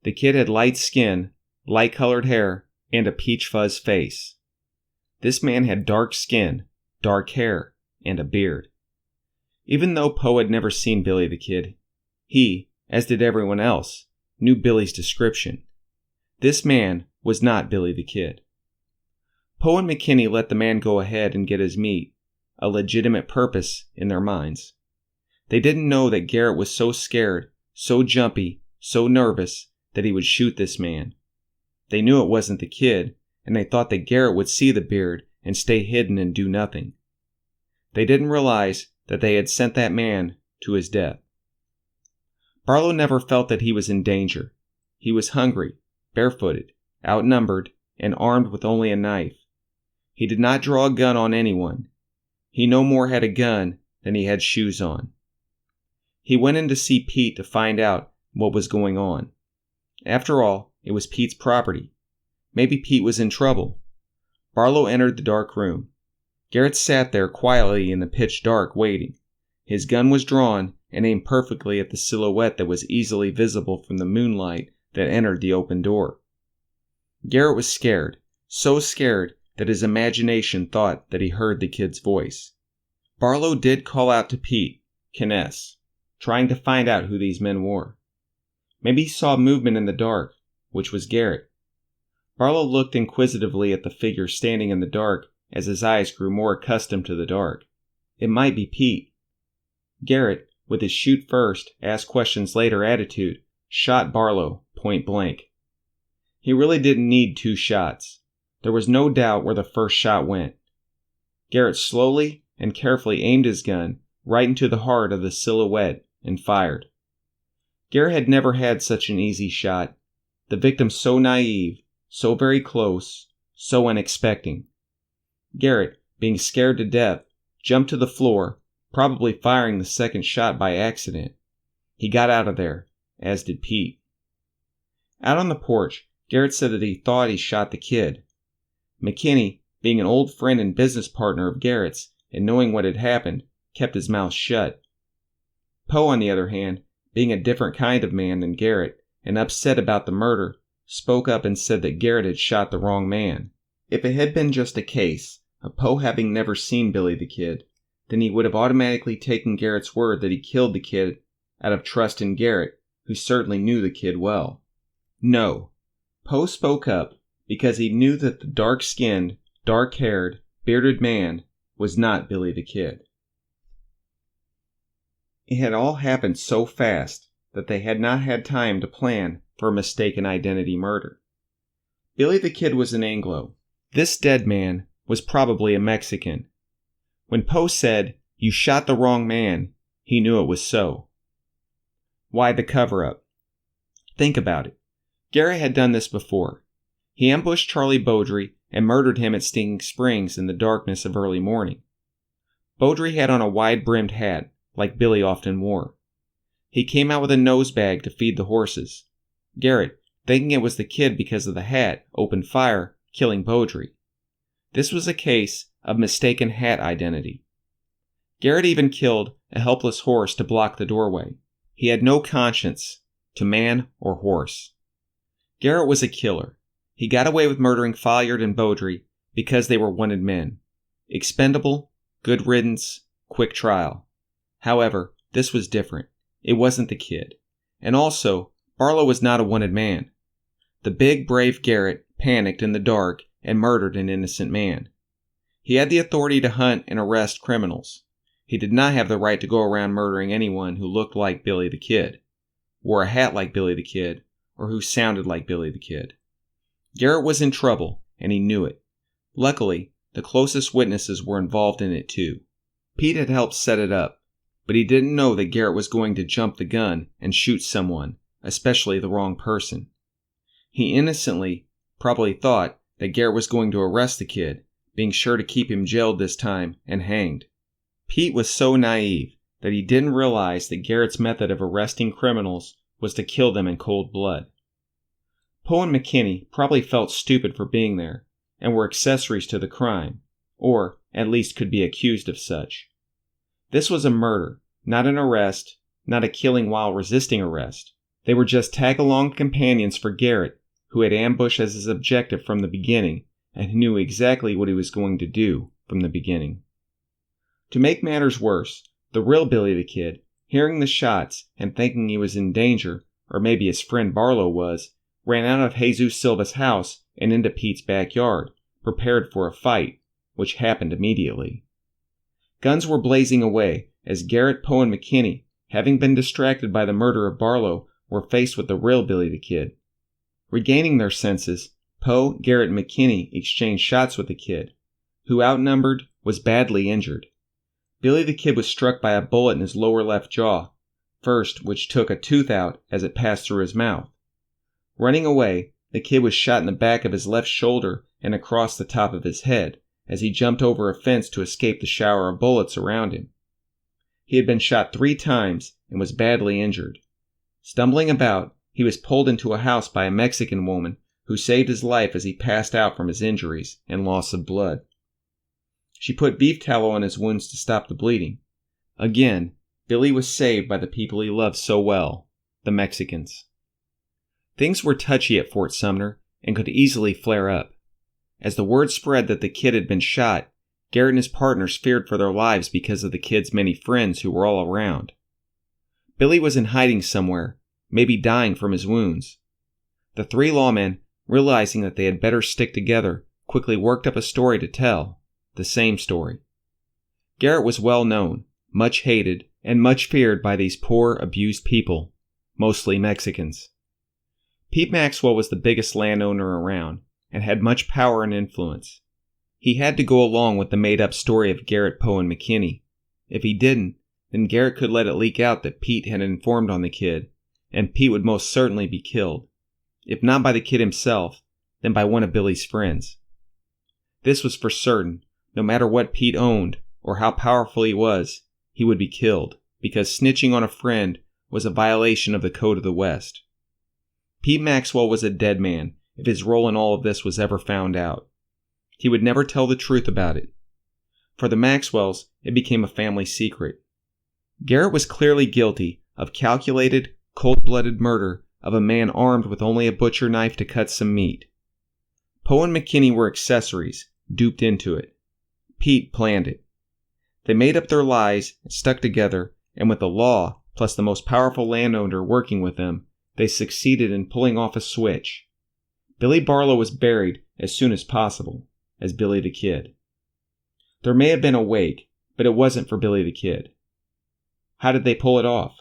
The kid had light skin, light-colored hair, and a peach fuzz face. This man had dark skin, dark hair, and a beard. Even though Poe had never seen Billy the Kid, he, as did everyone else, knew Billy's description. This man was not Billy the Kid. Poe and McKinney let the man go ahead and get his meat, a legitimate purpose in their minds. They didn't know that Garrett was so scared, so jumpy, so nervous that he would shoot this man. They knew it wasn't the kid, and they thought that Garrett would see the beard and stay hidden and do nothing. They didn't realize that they had sent that man to his death. Barlow never felt that he was in danger. He was hungry, barefooted, outnumbered, and armed with only a knife. He did not draw a gun on anyone. He no more had a gun than he had shoes on. He went in to see Pete to find out what was going on. After all, it was Pete's property. Maybe Pete was in trouble. Barlow entered the dark room. Garrett sat there quietly in the pitch dark waiting. His gun was drawn and aimed perfectly at the silhouette that was easily visible from the moonlight that entered the open door. Garrett was scared, so scared that his imagination thought that he heard the kid's voice. Barlow did call out to Pete, Kness, trying to find out who these men were. Maybe he saw movement in the dark, which was Garrett. Barlow looked inquisitively at the figure standing in the dark as his eyes grew more accustomed to the dark. It might be Pete. Garrett, with his shoot first, ask questions later attitude, shot Barlow point blank. He really didn't need 2 shots. There was no doubt where the first shot went. Garrett slowly and carefully aimed his gun right into the heart of the silhouette and fired. Garrett had never had such an easy shot. The victim so naive, so very close, so unexpecting. Garrett, being scared to death, jumped to the floor, probably firing the second shot by accident. He got out of there, as did Pete. Out on the porch, Garrett said that he thought he shot the kid. McKinney, being an old friend and business partner of Garrett's and knowing what had happened, kept his mouth shut. Poe, on the other hand, being a different kind of man than Garrett and upset about the murder, spoke up and said that Garrett had shot the wrong man. If it had been just a case of Poe having never seen Billy the Kid, then he would have automatically taken Garrett's word that he killed the kid out of trust in Garrett, who certainly knew the kid well. No, Poe spoke up because he knew that the dark-skinned, dark-haired, bearded man was not Billy the Kid. It had all happened so fast that they had not had time to plan for a mistaken identity murder. Billy the Kid was an Anglo. This dead man was probably a Mexican. When Poe said, "You shot the wrong man," he knew it was so. Why the cover-up? Think about it. Garrett had done this before. He ambushed Charlie Beaudry and murdered him at Stinking Springs in the darkness of early morning. Beaudry had on a wide-brimmed hat, like Billy often wore. He came out with a nose bag to feed the horses. Garrett, thinking it was the kid because of the hat, opened fire, killing Beaudry. This was a case of mistaken hat identity. Garrett even killed a helpless horse to block the doorway. He had no conscience, to man or horse. Garrett was a killer. He got away with murdering Folliard and Beaudry because they were wanted men. Expendable, good riddance, quick trial. However, this was different. It wasn't the kid. And also, Barlow was not a wanted man. The big, brave Garrett panicked in the dark and murdered an innocent man. He had the authority to hunt and arrest criminals. He did not have the right to go around murdering anyone who looked like Billy the Kid, wore a hat like Billy the Kid, or who sounded like Billy the Kid. Garrett was in trouble, and he knew it. Luckily, the closest witnesses were involved in it too. Pete had helped set it up, but he didn't know that Garrett was going to jump the gun and shoot someone, especially the wrong person. He innocently probably thought that Garrett was going to arrest the kid, being sure to keep him jailed this time and hanged. Pete was so naive that he didn't realize that Garrett's method of arresting criminals was to kill them in cold blood. Poe and McKinney probably felt stupid for being there and were accessories to the crime, or at least could be accused of such. This was a murder, not an arrest, not a killing while resisting arrest. They were just tag-along companions for Garrett, who had ambushed as his objective from the beginning and who knew exactly what he was going to do from the beginning. To make matters worse, the real Billy the Kid, hearing the shots and thinking he was in danger, or maybe his friend Barlow was, ran out of Jesus Silva's house and into Pete's backyard, prepared for a fight, which happened immediately. Guns were blazing away as Garrett, Poe, and McKinney, having been distracted by the murder of Barlow, were faced with the real Billy the Kid. Regaining their senses, Poe, Garrett, and McKinney exchanged shots with the kid, who, outnumbered, was badly injured. Billy the Kid was struck by a bullet in his lower left jaw, first which took a tooth out as it passed through his mouth. Running away, the kid was shot in the back of his left shoulder and across the top of his head as he jumped over a fence to escape the shower of bullets around him. He had been shot 3 times and was badly injured. Stumbling about, he was pulled into a house by a Mexican woman who saved his life as he passed out from his injuries and loss of blood. She put beef tallow on his wounds to stop the bleeding. Again, Billy was saved by the people he loved so well, the Mexicans. Things were touchy at Fort Sumner and could easily flare up. As the word spread that the kid had been shot, Garrett and his partners feared for their lives because of the kid's many friends who were all around. Billy was in hiding somewhere, maybe dying from his wounds. The 3 lawmen, realizing that they had better stick together, quickly worked up a story to tell, the same story. Garrett was well known, much hated, and much feared by these poor, abused people, mostly Mexicans. Pete Maxwell was the biggest landowner around and had much power and influence. He had to go along with the made-up story of Garrett, Poe, and McKinney. If he didn't, then Garrett could let it leak out that Pete had informed on the kid, and Pete would most certainly be killed. If not by the kid himself, then by one of Billy's friends. This was for certain. No matter what Pete owned or how powerful he was, he would be killed, because snitching on a friend was a violation of the Code of the West. Pete Maxwell was a dead man if his role in all of this was ever found out. He would never tell the truth about it. For the Maxwells, it became a family secret. Garrett was clearly guilty of calculated, cold-blooded murder of a man armed with only a butcher knife to cut some meat. Poe and McKinney were accessories, duped into it. Pete planned it. They made up their lies, stuck together, and with the law, plus the most powerful landowner working with them, they succeeded in pulling off a switch. Billy Barlow was buried as soon as possible, as Billy the Kid. There may have been a wake, but it wasn't for Billy the Kid. How did they pull it off?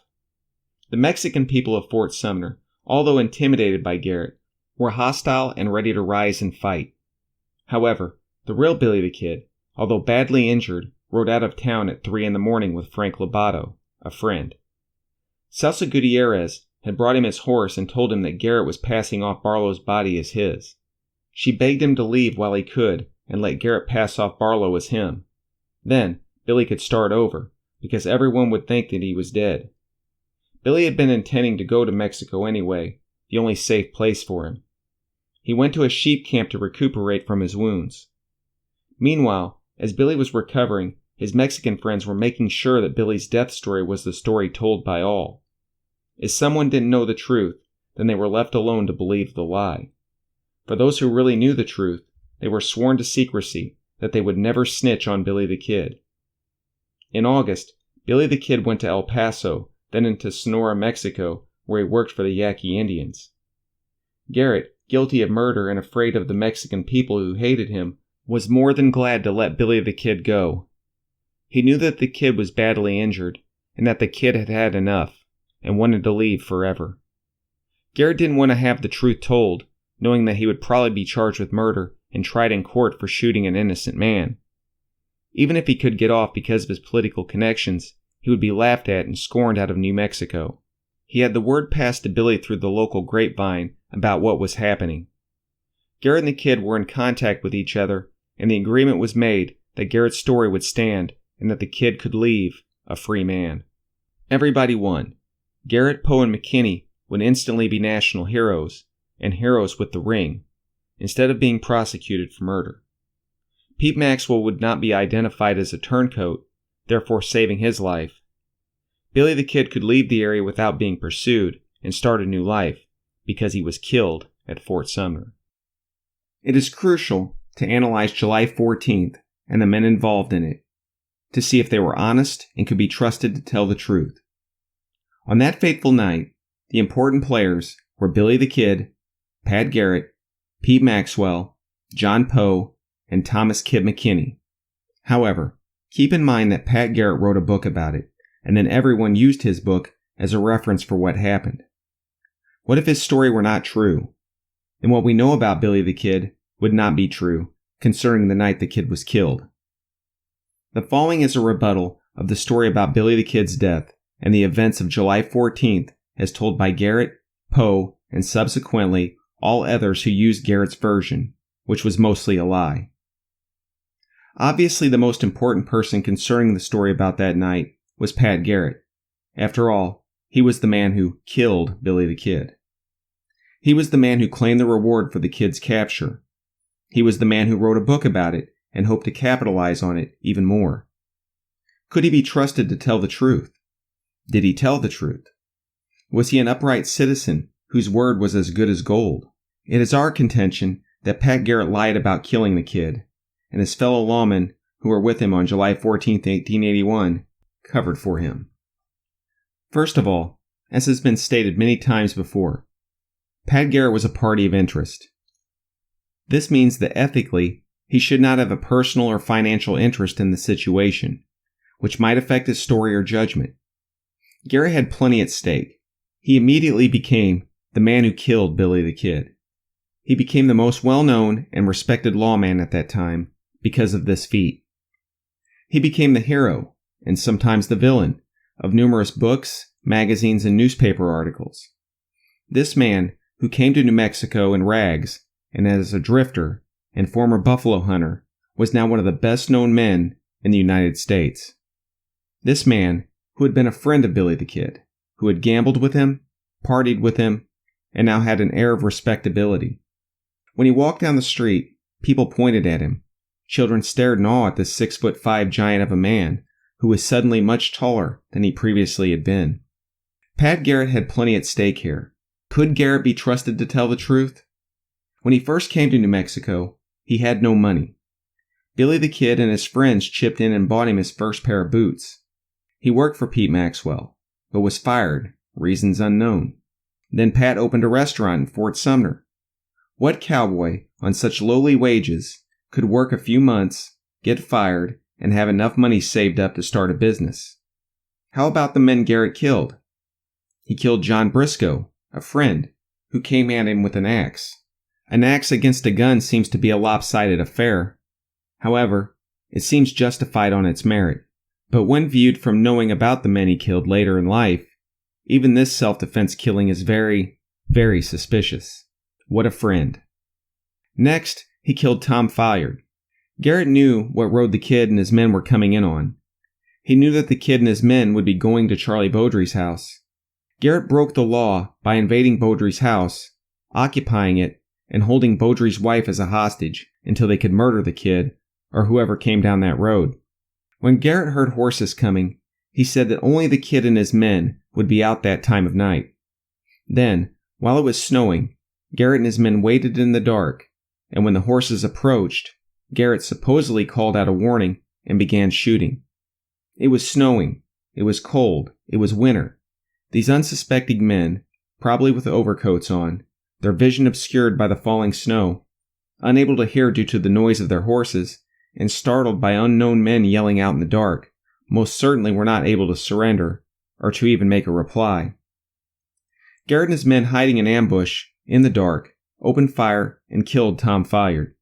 The Mexican people of Fort Sumner, although intimidated by Garrett, were hostile and ready to rise and fight. However, the real Billy the Kid, although badly injured, rode out of town at 3 a.m. with Frank Lobato, a friend. Celsa Gutierrez had brought him his horse and told him that Garrett was passing off Barlow's body as his. She begged him to leave while he could and let Garrett pass off Barlow as him. Then, Billy could start over, because everyone would think that he was dead. Billy had been intending to go to Mexico anyway, the only safe place for him. He went to a sheep camp to recuperate from his wounds. Meanwhile, as Billy was recovering, his Mexican friends were making sure that Billy's death story was the story told by all. If someone didn't know the truth, then they were left alone to believe the lie. For those who really knew the truth, they were sworn to secrecy that they would never snitch on Billy the Kid. In August, Billy the Kid went to El Paso, then into Sonora, Mexico, where he worked for the Yaqui Indians. Garrett, guilty of murder and afraid of the Mexican people who hated him, was more than glad to let Billy the Kid go. He knew that the kid was badly injured, and that the kid had had enough, and wanted to leave forever. Garrett didn't want to have the truth told, knowing that he would probably be charged with murder and tried in court for shooting an innocent man. Even if he could get off because of his political connections, he would be laughed at and scorned out of New Mexico. He had the word passed to Billy through the local grapevine about what was happening. Garrett and the kid were in contact with each other, and the agreement was made that Garrett's story would stand and that the kid could leave a free man. Everybody won. Garrett, Poe, and McKinney would instantly be national heroes, and heroes with the ring, instead of being prosecuted for murder. Pete Maxwell would not be identified as a turncoat, therefore saving his life. Billy the Kid could leave the area without being pursued and start a new life, because he was killed at Fort Sumner. It is crucial to analyze July 14th and the men involved in it, to see if they were honest and could be trusted to tell the truth. On that fateful night, the important players were Billy the Kid, Pat Garrett, Pete Maxwell, John Poe, and Thomas Kid McKinney. However, keep in mind that Pat Garrett wrote a book about it, and then everyone used his book as a reference for what happened. What if his story were not true? Then what we know about Billy the Kid would not be true concerning the night the kid was killed. The following is a rebuttal of the story about Billy the Kid's death and the events of July 14th as told by Garrett, Poe, and subsequently all others who used Garrett's version, which was mostly a lie. Obviously, the most important person concerning the story about that night was Pat Garrett. After all, he was the man who killed Billy the Kid. He was the man who claimed the reward for the kid's capture. He was the man who wrote a book about it and hoped to capitalize on it even more. Could he be trusted to tell the truth? Did he tell the truth? Was he an upright citizen whose word was as good as gold? It is our contention that Pat Garrett lied about killing the kid, and his fellow lawmen who were with him on July 14, 1881, covered for him. First of all, as has been stated many times before, Pat Garrett was a party of interest. This means that ethically, he should not have a personal or financial interest in the situation, which might affect his story or judgment. Garrett had plenty at stake. He immediately became the man who killed Billy the Kid. He became the most well-known and respected lawman at that time because of this feat. He became the hero, and sometimes the villain, of numerous books, magazines, and newspaper articles. This man, who came to New Mexico in rags and as a drifter and former buffalo hunter, was now one of the best-known men in the United States. This man, who had been a friend of Billy the Kid, who had gambled with him, partied with him, and now had an air of respectability. When he walked down the street, people pointed at him. Children stared in awe at this 6'5" giant of a man who was suddenly much taller than he previously had been. Pat Garrett had plenty at stake here. Could Garrett be trusted to tell the truth? When he first came to New Mexico, he had no money. Billy the Kid and his friends chipped in and bought him his first pair of boots. He worked for Pete Maxwell, but was fired, reasons unknown. Then Pat opened a restaurant in Fort Sumner. What cowboy, on such lowly wages, could work a few months, get fired, and have enough money saved up to start a business? How about the men Garrett killed? He killed John Briscoe, a friend, who came at him with an axe. An axe against a gun seems to be a lopsided affair. However, it seems justified on its merit. But when viewed from knowing about the men he killed later in life, even this self-defense killing is very, very suspicious. What a friend. Next, he killed Tom Fired. Garrett knew what road the kid and his men were coming in on. He knew that the kid and his men would be going to Charlie Beaudry's house. Garrett broke the law by invading Beaudry's house, occupying it, and holding Beaudry's wife as a hostage until they could murder the kid or whoever came down that road. When Garrett heard horses coming, he said that only the kid and his men would be out that time of night. Then, while it was snowing, Garrett and his men waited in the dark, and when the horses approached, Garrett supposedly called out a warning and began shooting. It was snowing. It was cold. It was winter. These unsuspecting men, probably with overcoats on, their vision obscured by the falling snow, unable to hear due to the noise of their horses, and startled by unknown men yelling out in the dark, most certainly were not able to surrender, or to even make a reply. Garrett and his men, hiding in ambush, in the dark, opened fire and killed Tom Fired.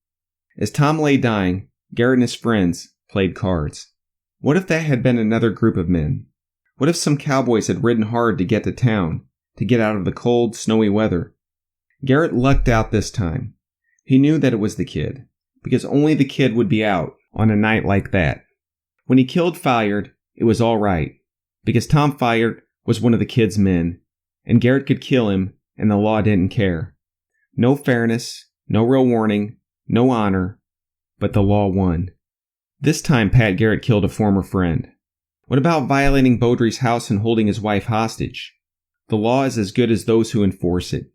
As Tom lay dying, Garrett and his friends played cards. What if that had been another group of men? What if some cowboys had ridden hard to get to town, to get out of the cold, snowy weather? Garrett lucked out this time. He knew that it was the kid, because only the kid would be out on a night like that. When he killed Fired, it was all right, because Tom Fired was one of the kid's men, and Garrett could kill him, and the law didn't care. No fairness, no real warning, no honor, but the law won. This time Pat Garrett killed a former friend. What about violating Beaudry's house and holding his wife hostage? The law is as good as those who enforce it.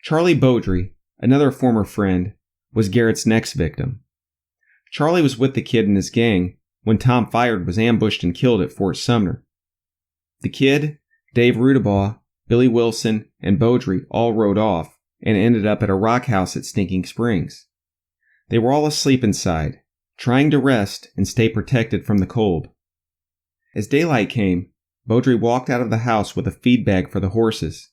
Charlie Beaudry, another former friend, was Garrett's next victim. Charlie was with the kid and his gang when Tom Fired was ambushed and killed at Fort Sumner. The kid, Dave Rudabaugh, Billy Wilson, and Beaudry all rode off and ended up at a rock house at Stinking Springs. They were all asleep inside, trying to rest and stay protected from the cold. As daylight came, Beaudry walked out of the house with a feed bag for the horses.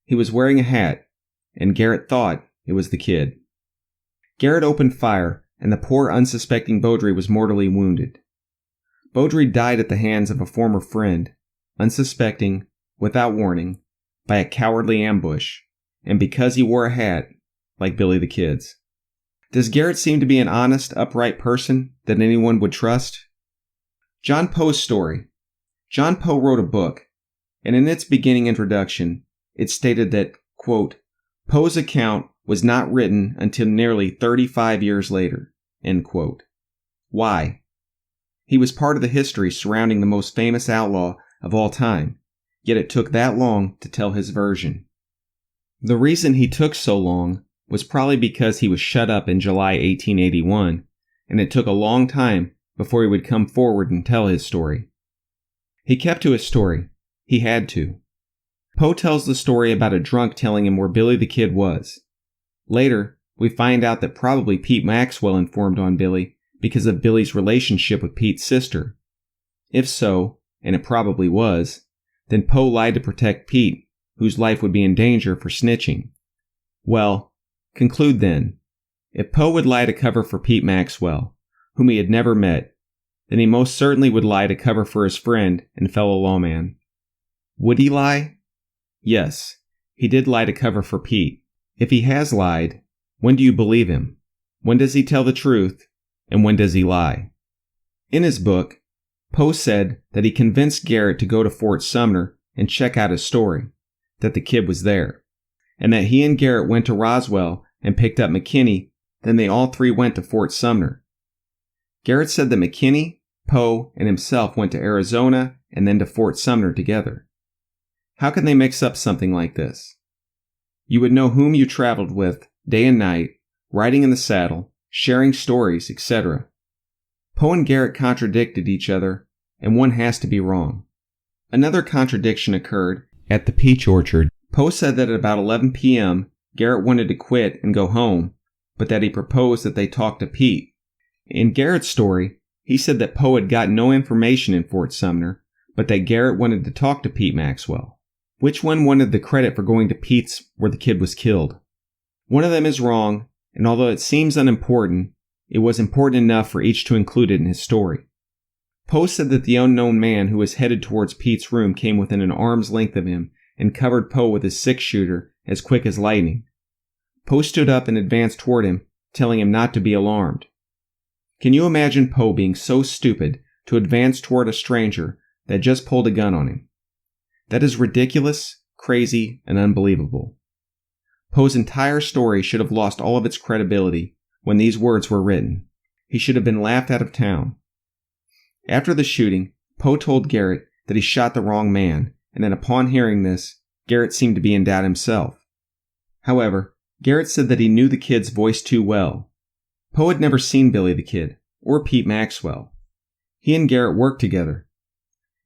He was wearing a hat, and Garrett thought it was the kid. Garrett opened fire, and the poor unsuspecting Beaudry was mortally wounded. Beaudry died at the hands of a former friend, unsuspecting, without warning, by a cowardly ambush, and because he wore a hat, like Billy the Kid's. Does Garrett seem to be an honest, upright person that anyone would trust? John Poe's story. John Poe wrote a book, and in its beginning introduction, it stated that, quote, Poe's account was not written until nearly 35 years later, end quote. Why? He was part of the history surrounding the most famous outlaw of all time, yet it took that long to tell his version. The reason he took so long was probably because he was shut up in July 1881, and it took a long time before he would come forward and tell his story. He kept to his story. He had to. Poe tells the story about a drunk telling him where Billy the Kid was. Later, we find out that probably Pete Maxwell informed on Billy because of Billy's relationship with Pete's sister. If so, and it probably was, then Poe lied to protect Pete, whose life would be in danger for snitching. Well, conclude then. If Poe would lie to cover for Pete Maxwell, whom he had never met, then he most certainly would lie to cover for his friend and fellow lawman. Would he lie? Yes, he did lie to cover for Pete. If he has lied, when do you believe him? When does he tell the truth, and when does he lie? In his book, Poe said that he convinced Garrett to go to Fort Sumner and check out his story, that the kid was there, and that he and Garrett went to Roswell and picked up McKinney, then they all three went to Fort Sumner. Garrett said that McKinney, Poe, and himself went to Arizona and then to Fort Sumner together. How can they mix up something like this? You would know whom you traveled with, day and night, riding in the saddle, sharing stories, etc. Poe and Garrett contradicted each other, and one has to be wrong. Another contradiction occurred at the peach orchard. Poe said that at about 11 p.m., Garrett wanted to quit and go home, but that he proposed that they talk to Pete. In Garrett's story, he said that Poe had got no information in Fort Sumner, but that Garrett wanted to talk to Pete Maxwell. Which one wanted the credit for going to Pete's where the kid was killed? One of them is wrong, and although it seems unimportant, it was important enough for each to include it in his story. Poe said that the unknown man who was headed towards Pete's room came within an arm's length of him and covered Poe with his 6-shooter as quick as lightning. Poe stood up and advanced toward him, telling him not to be alarmed. Can you imagine Poe being so stupid to advance toward a stranger that just pulled a gun on him? That is ridiculous, crazy, and unbelievable. Poe's entire story should have lost all of its credibility when these words were written. He should have been laughed out of town. After the shooting, Poe told Garrett that he shot the wrong man, and that upon hearing this, Garrett seemed to be in doubt himself. However, Garrett said that he knew the kid's voice too well. Poe had never seen Billy the Kid, or Pete Maxwell. He and Garrett worked together.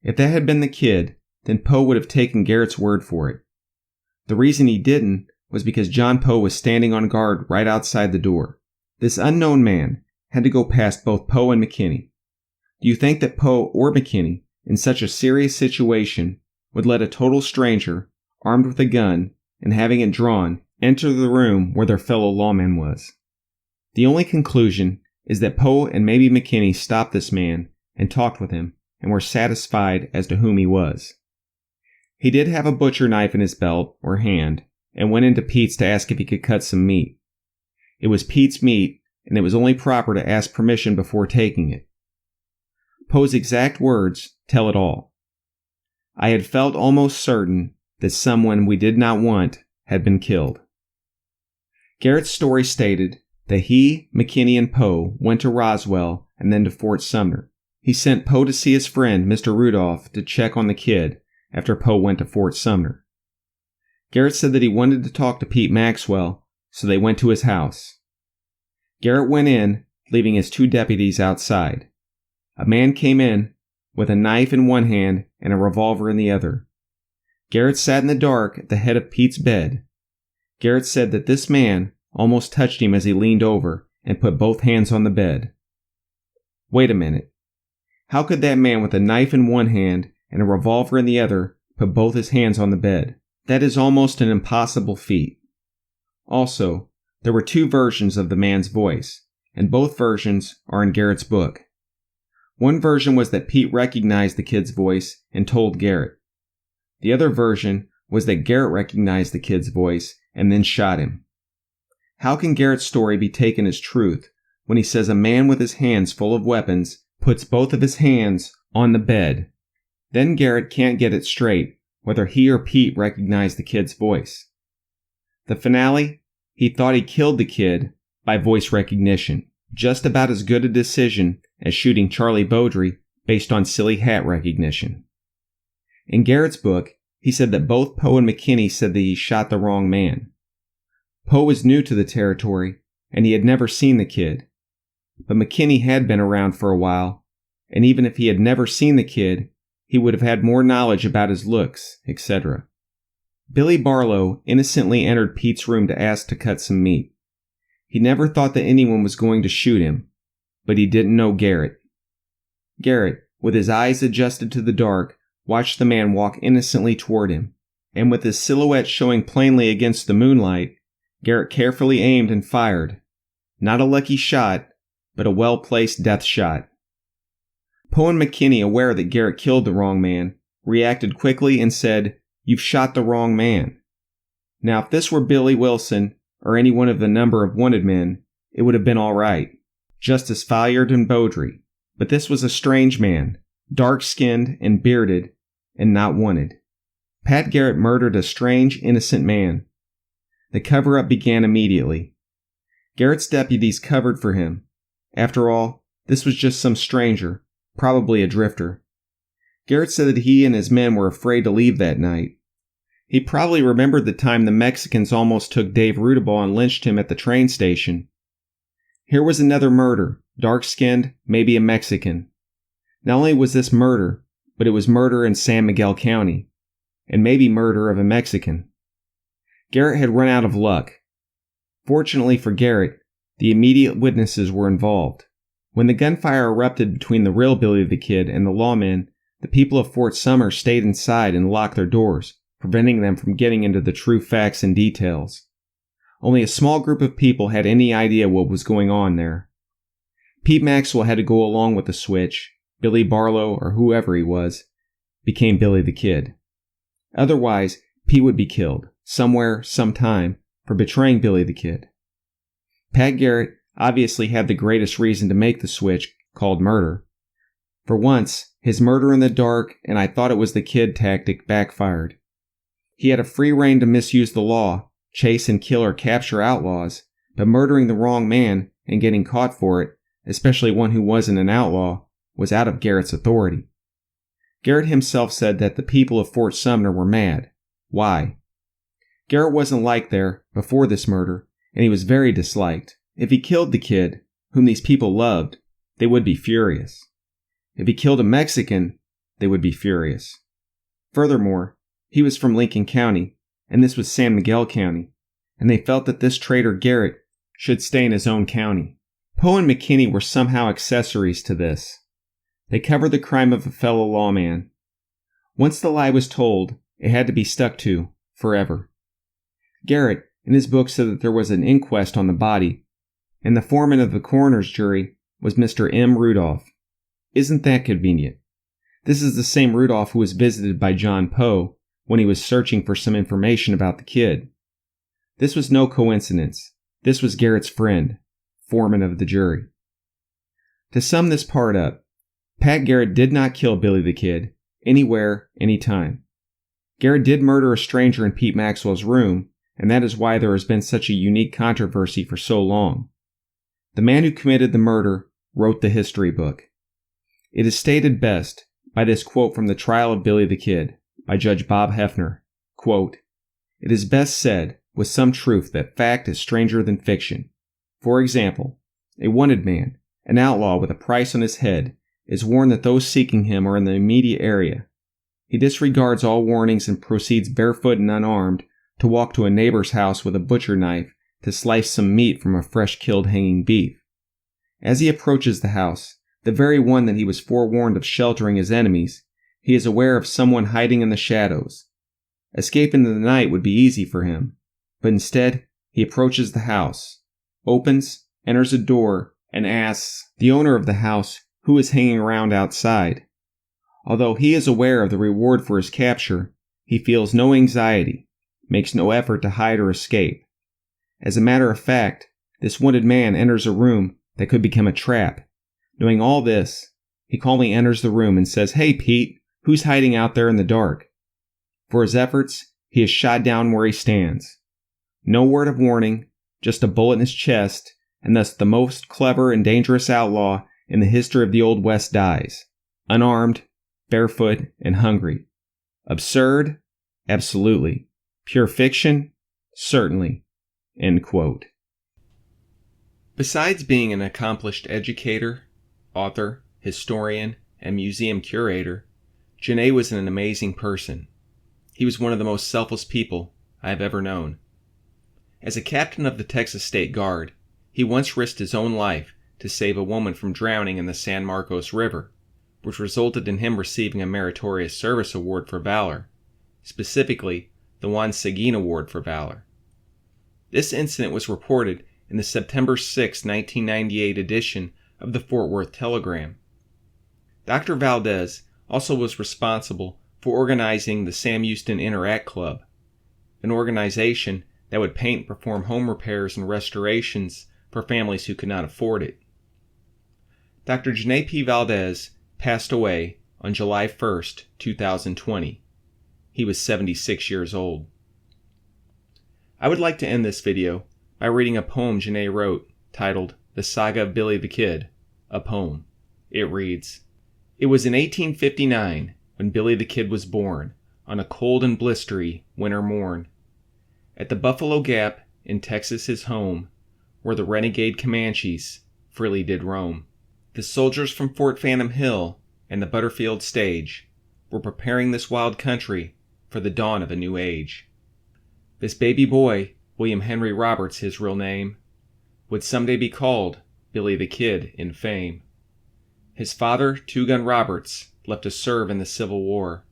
If that had been the kid, then Poe would have taken Garrett's word for it. The reason he didn't was because John Poe was standing on guard right outside the door. This unknown man had to go past both Poe and McKinney. Do you think that Poe or McKinney, in such a serious situation, would let a total stranger, armed with a gun and having it drawn, enter the room where their fellow lawman was? The only conclusion is that Poe and maybe McKinney stopped this man and talked with him and were satisfied as to whom he was. He did have a butcher knife in his belt or hand and went into Pete's to ask if he could cut some meat. It was Pete's meat, and it was only proper to ask permission before taking it. Poe's exact words tell it all. I had felt almost certain that someone we did not want had been killed. Garrett's story stated that he, McKinney, and Poe went to Roswell and then to Fort Sumner. He sent Poe to see his friend, Mr. Rudolph, to check on the kid after Poe went to Fort Sumner. Garrett said that he wanted to talk to Pete Maxwell, so they went to his house. Garrett went in, leaving his 2 deputies outside. A man came in with a knife in one hand and a revolver in the other. Garrett sat in the dark at the head of Pete's bed. Garrett said that this man almost touched him as he leaned over and put both hands on the bed. Wait a minute. How could that man with a knife in one hand and a revolver in the other put both his hands on the bed? That is almost an impossible feat. Also, there were 2 versions of the man's voice, and both versions are in Garrett's book. One version was that Pete recognized the kid's voice and told Garrett. The other version was that Garrett recognized the kid's voice and then shot him. How can Garrett's story be taken as truth when he says a man with his hands full of weapons puts both of his hands on the bed? Then Garrett can't get it straight whether he or Pete recognized the kid's voice. The finale? He thought he killed the kid by voice recognition. Just about as good a decision as shooting Charlie Beaudry based on silly hat recognition. In Garrett's book, he said that both Poe and McKinney said that he shot the wrong man. Poe was new to the territory, and he had never seen the kid. But McKinney had been around for a while, and even if he had never seen the kid, he would have had more knowledge about his looks, etc. Billy Barlow innocently entered Pete's room to ask to cut some meat. He never thought that anyone was going to shoot him, but he didn't know Garrett. Garrett, with his eyes adjusted to the dark, watched the man walk innocently toward him, and with his silhouette showing plainly against the moonlight, Garrett carefully aimed and fired. Not a lucky shot, but a well-placed death shot. Poe and McKinney, aware that Garrett killed the wrong man, reacted quickly and said, "You've shot the wrong man." Now, if this were Billy Wilson, or any one of the number of wanted men, it would have been all right, just as Folliard and Beaudry. But this was a strange man, dark-skinned and bearded, and not wanted. Pat Garrett murdered a strange, innocent man. The cover-up began immediately. Garrett's deputies covered for him. After all, this was just some stranger, probably a drifter. Garrett said that he and his men were afraid to leave that night. He probably remembered the time the Mexicans almost took Dave Rudaball and lynched him at the train station. Here was another murder, dark-skinned, maybe a Mexican. Not only was this murder, but it was murder in San Miguel County, and maybe murder of a Mexican. Garrett had run out of luck. Fortunately for Garrett, the immediate witnesses were involved. When the gunfire erupted between the real Billy the Kid and the lawmen, the people of Fort Summer stayed inside and locked their doors, preventing them from getting into the true facts and details. Only a small group of people had any idea what was going on there. Pete Maxwell had to go along with the switch. Billy Barlow, or whoever he was, became Billy the Kid. Otherwise, Pete would be killed, somewhere, sometime, for betraying Billy the Kid. Pat Garrett obviously had the greatest reason to make the switch, called murder. For once, his murder in the dark and I thought it was the kid tactic backfired. He had a free rein to misuse the law, chase and kill or capture outlaws, but murdering the wrong man and getting caught for it, especially one who wasn't an outlaw, was out of Garrett's authority. Garrett himself said that the people of Fort Sumner were mad. Why? Garrett wasn't liked there before this murder, and he was very disliked. If he killed the kid, whom these people loved, they would be furious. If he killed a Mexican, they would be furious. Furthermore, he was from Lincoln County, and this was San Miguel County, and they felt that this traitor Garrett should stay in his own county. Poe and McKinney were somehow accessories to this. They covered the crime of a fellow lawman. Once the lie was told, it had to be stuck to, forever. Garrett, in his book, said that there was an inquest on the body, and the foreman of the coroner's jury was Mr. M. Rudolph. Isn't that convenient? This is the same Rudolph who was visited by John Poe when he was searching for some information about the kid. This was no coincidence. This was Garrett's friend, foreman of the jury. To sum this part up, Pat Garrett did not kill Billy the Kid, anywhere, anytime. Garrett did murder a stranger in Pete Maxwell's room, and that is why there has been such a unique controversy for so long. The man who committed the murder wrote the history book. It is stated best by this quote from The Trial of Billy the Kid by Judge Bob Hefner. Quote, "It is best said, with some truth, that fact is stranger than fiction. For example, a wanted man, an outlaw with a price on his head, is warned that those seeking him are in the immediate area. He disregards all warnings and proceeds barefoot and unarmed to walk to a neighbor's house with a butcher knife to slice some meat from a fresh killed hanging beef. As he approaches the house, the very one that he was forewarned of sheltering his enemies, he is aware of someone hiding in the shadows. Escape into the night would be easy for him, but instead he approaches the house, opens, enters a door, and asks the owner of the house who is hanging around outside. Although he is aware of the reward for his capture, he feels no anxiety, makes no effort to hide or escape. As a matter of fact, this wounded man enters a room that could become a trap. Knowing all this, he calmly enters the room and says, "Hey Pete, who's hiding out there in the dark?" For his efforts, he is shot down where he stands. No word of warning, just a bullet in his chest, and thus the most clever and dangerous outlaw in the history of the Old West dies, unarmed, barefoot, and hungry. Absurd? Absolutely. Pure fiction? Certainly. End quote. Besides being an accomplished educator, author, historian, and museum curator, Jannay was an amazing person. He was one of the most selfless people I have ever known. As a captain of the Texas State Guard, he once risked his own life to save a woman from drowning in the San Marcos River, which resulted in him receiving a Meritorious Service Award for Valor, specifically the Juan Seguin Award for Valor. This incident was reported in the September 6, 1998 edition of the Fort Worth Telegram. Dr. Valdez also was responsible for organizing the Sam Houston Interact Club, an organization that would paint and perform home repairs and restorations for families who could not afford it. Dr. Jannay P. Valdez passed away on July 1, 2020. He was 76 years old. I would like to end this video by reading a poem Jannay wrote titled The Saga of Billy the Kid, a poem. It reads, "It was in 1859 when Billy the Kid was born on a cold and blistery winter morn. At the Buffalo Gap in Texas his home, where the renegade Comanches freely did roam. The soldiers from Fort Phantom Hill and the Butterfield stage were preparing this wild country for the dawn of a new age. This baby boy, William Henry Roberts his real name, would someday be called Billy the Kid in fame. His father, Two Gun Roberts, left to serve in the Civil War,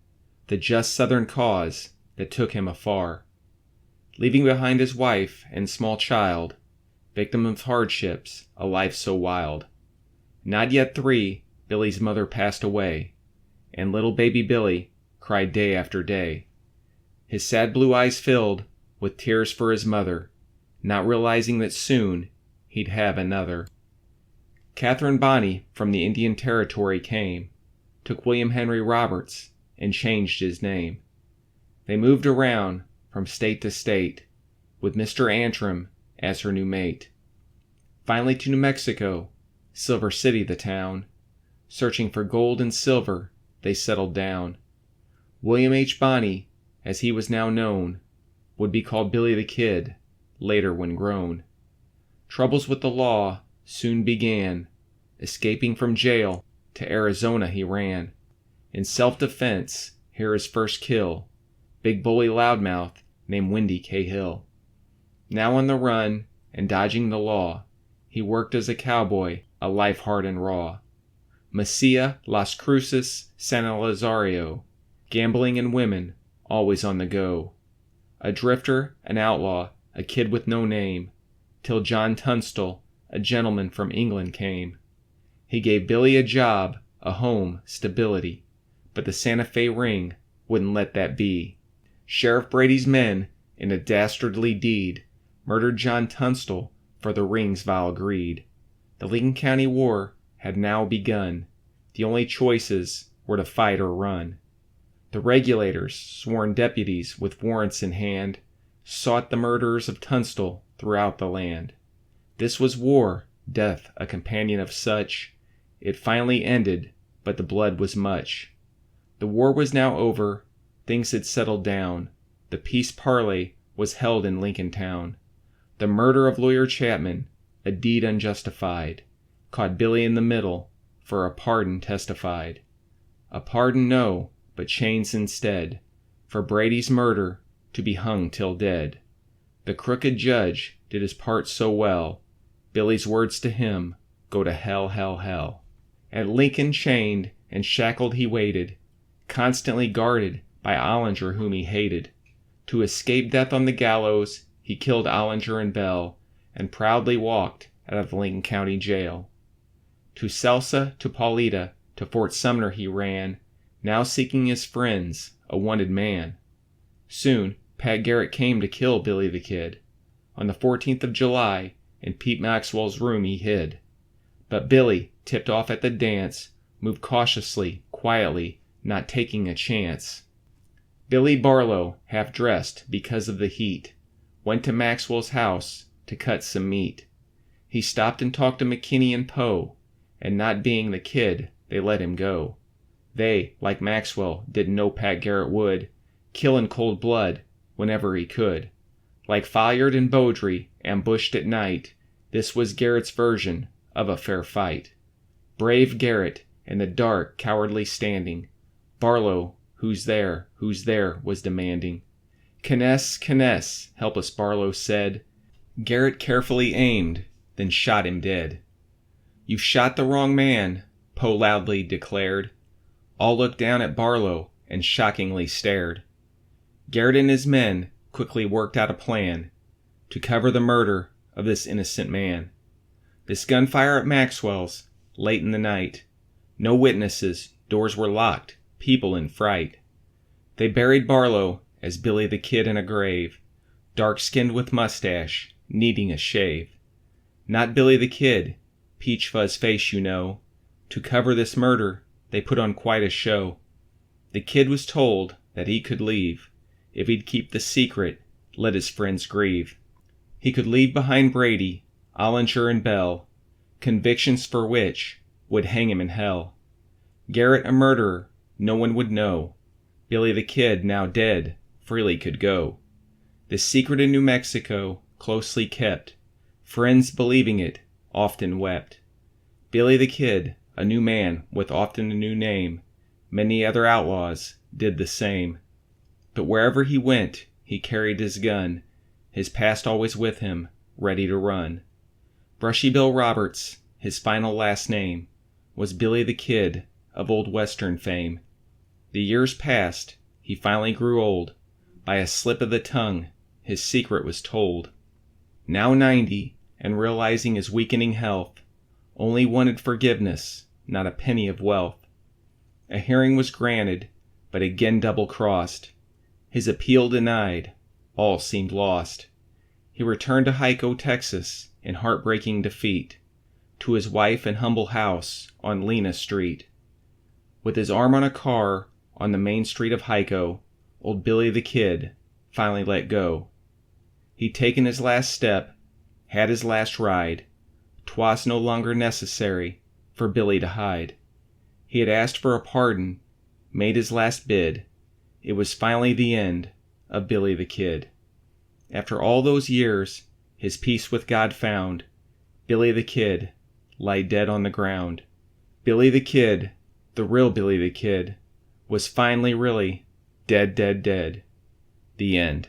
the just Southern cause that took him afar, leaving behind his wife and small child, victim of hardships, a life so wild. Not yet 3, Billy's mother passed away, and little baby Billy cried day after day. His sad blue eyes filled with tears for his mother, not realizing that soon he'd have another. Catherine Bonney from the Indian Territory came, took William Henry Roberts and changed his name. They moved around from state to state, with Mr. Antrim as her new mate. Finally to New Mexico, Silver City the town, searching for gold and silver they settled down. William H. Bonney, as he was now known, would be called Billy the Kid, later when grown. Troubles with the law soon began. Escaping from jail, to Arizona he ran. In self-defense, here his first kill, big bully loudmouth named Windy Cahill. Now on the run and dodging the law, he worked as a cowboy, a life hard and raw. Mesilla, Las Cruces, San Elizario, gambling and women, always on the go. A drifter, an outlaw, a kid with no name, till John Tunstall, a gentleman from England, came. He gave Billy a job, a home, stability, but the Santa Fe ring wouldn't let that be. Sheriff Brady's men, in a dastardly deed, murdered John Tunstall for the ring's vile greed. The Lincoln County War had now begun. The only choices were to fight or run. The regulators, sworn deputies with warrants in hand, sought the murderers of Tunstall throughout the land. This was war, death a companion of such. It finally ended, but the blood was much. The war was now over, things had settled down. The peace parley was held in Lincoln Town. The murder of Lawyer Chapman, a deed unjustified, caught Billy in the middle, for a pardon testified. A pardon no, but chains instead, for Brady's murder to be hung till dead. The crooked judge did his part so well, Billy's words to him go to hell, hell, hell. At Lincoln chained and shackled he waited, constantly guarded by Ollinger whom he hated. To escape death on the gallows, he killed Ollinger and Bell, and proudly walked out of the Lincoln County Jail. To Selsa, to Paulita, to Fort Sumner he ran, now seeking his friends, a wanted man. Soon, Pat Garrett came to kill Billy the Kid. On the 14th of July, in Pete Maxwell's room he hid. But Billy, tipped off at the dance, moved cautiously, quietly, not taking a chance. Billy Barlow, half dressed because of the heat, went to Maxwell's house to cut some meat. He stopped and talked to McKinney and Poe, and not being the kid, they let him go. They, like Maxwell, didn't know Pat Garrett would kill in cold blood whenever he could. Like Folliard and Beaudry, ambushed at night, this was Garrett's version of a fair fight. Brave Garrett, in the dark, cowardly standing, Barlow, who's there, was demanding. Kness, Kness, helpless Barlow said. Garrett carefully aimed, then shot him dead. You shot the wrong man, Poe loudly declared. All looked down at Barlow and shockingly stared. Garrett and his men quickly worked out a plan to cover the murder of this innocent man. This gunfire at Maxwell's, late in the night. No witnesses, doors were locked, people in fright. They buried Barlow as Billy the Kid in a grave, dark-skinned with mustache, needing a shave. Not Billy the Kid, peach fuzz face you know. To cover this murder, they put on quite a show. The kid was told that he could leave if he'd keep the secret, let his friends grieve. He could leave behind Brady, Ollinger and Bell, convictions for which would hang him in hell. Garrett a murderer, no one would know. Billy the Kid, now dead, freely could go. This secret in New Mexico, closely kept, friends believing it, often wept. Billy the Kid, a new man with often a new name, many other outlaws did the same. But wherever he went, he carried his gun, his past always with him, ready to run. Brushy Bill Roberts, his final last name, was Billy the Kid of old Western fame. The years passed, he finally grew old. By a slip of the tongue, his secret was told. Now 90, and realizing his weakening health, only wanted forgiveness, not a penny of wealth. A hearing was granted, but again double-crossed. His appeal denied, all seemed lost. He returned to Hyco, Texas, in heartbreaking defeat, to his wife and humble house on Lena Street. With his arm on a car on the main street of Hyco, old Billy the Kid finally let go. He'd taken his last step, had his last ride. 'Twas no longer necessary for Billy to hide. He had asked for a pardon, made his last bid. It was finally the end of Billy the Kid. After all those years, his peace with God found. Billy the Kid lay dead on the ground. Billy the Kid, the real Billy the Kid, was finally really dead, dead, dead. The end.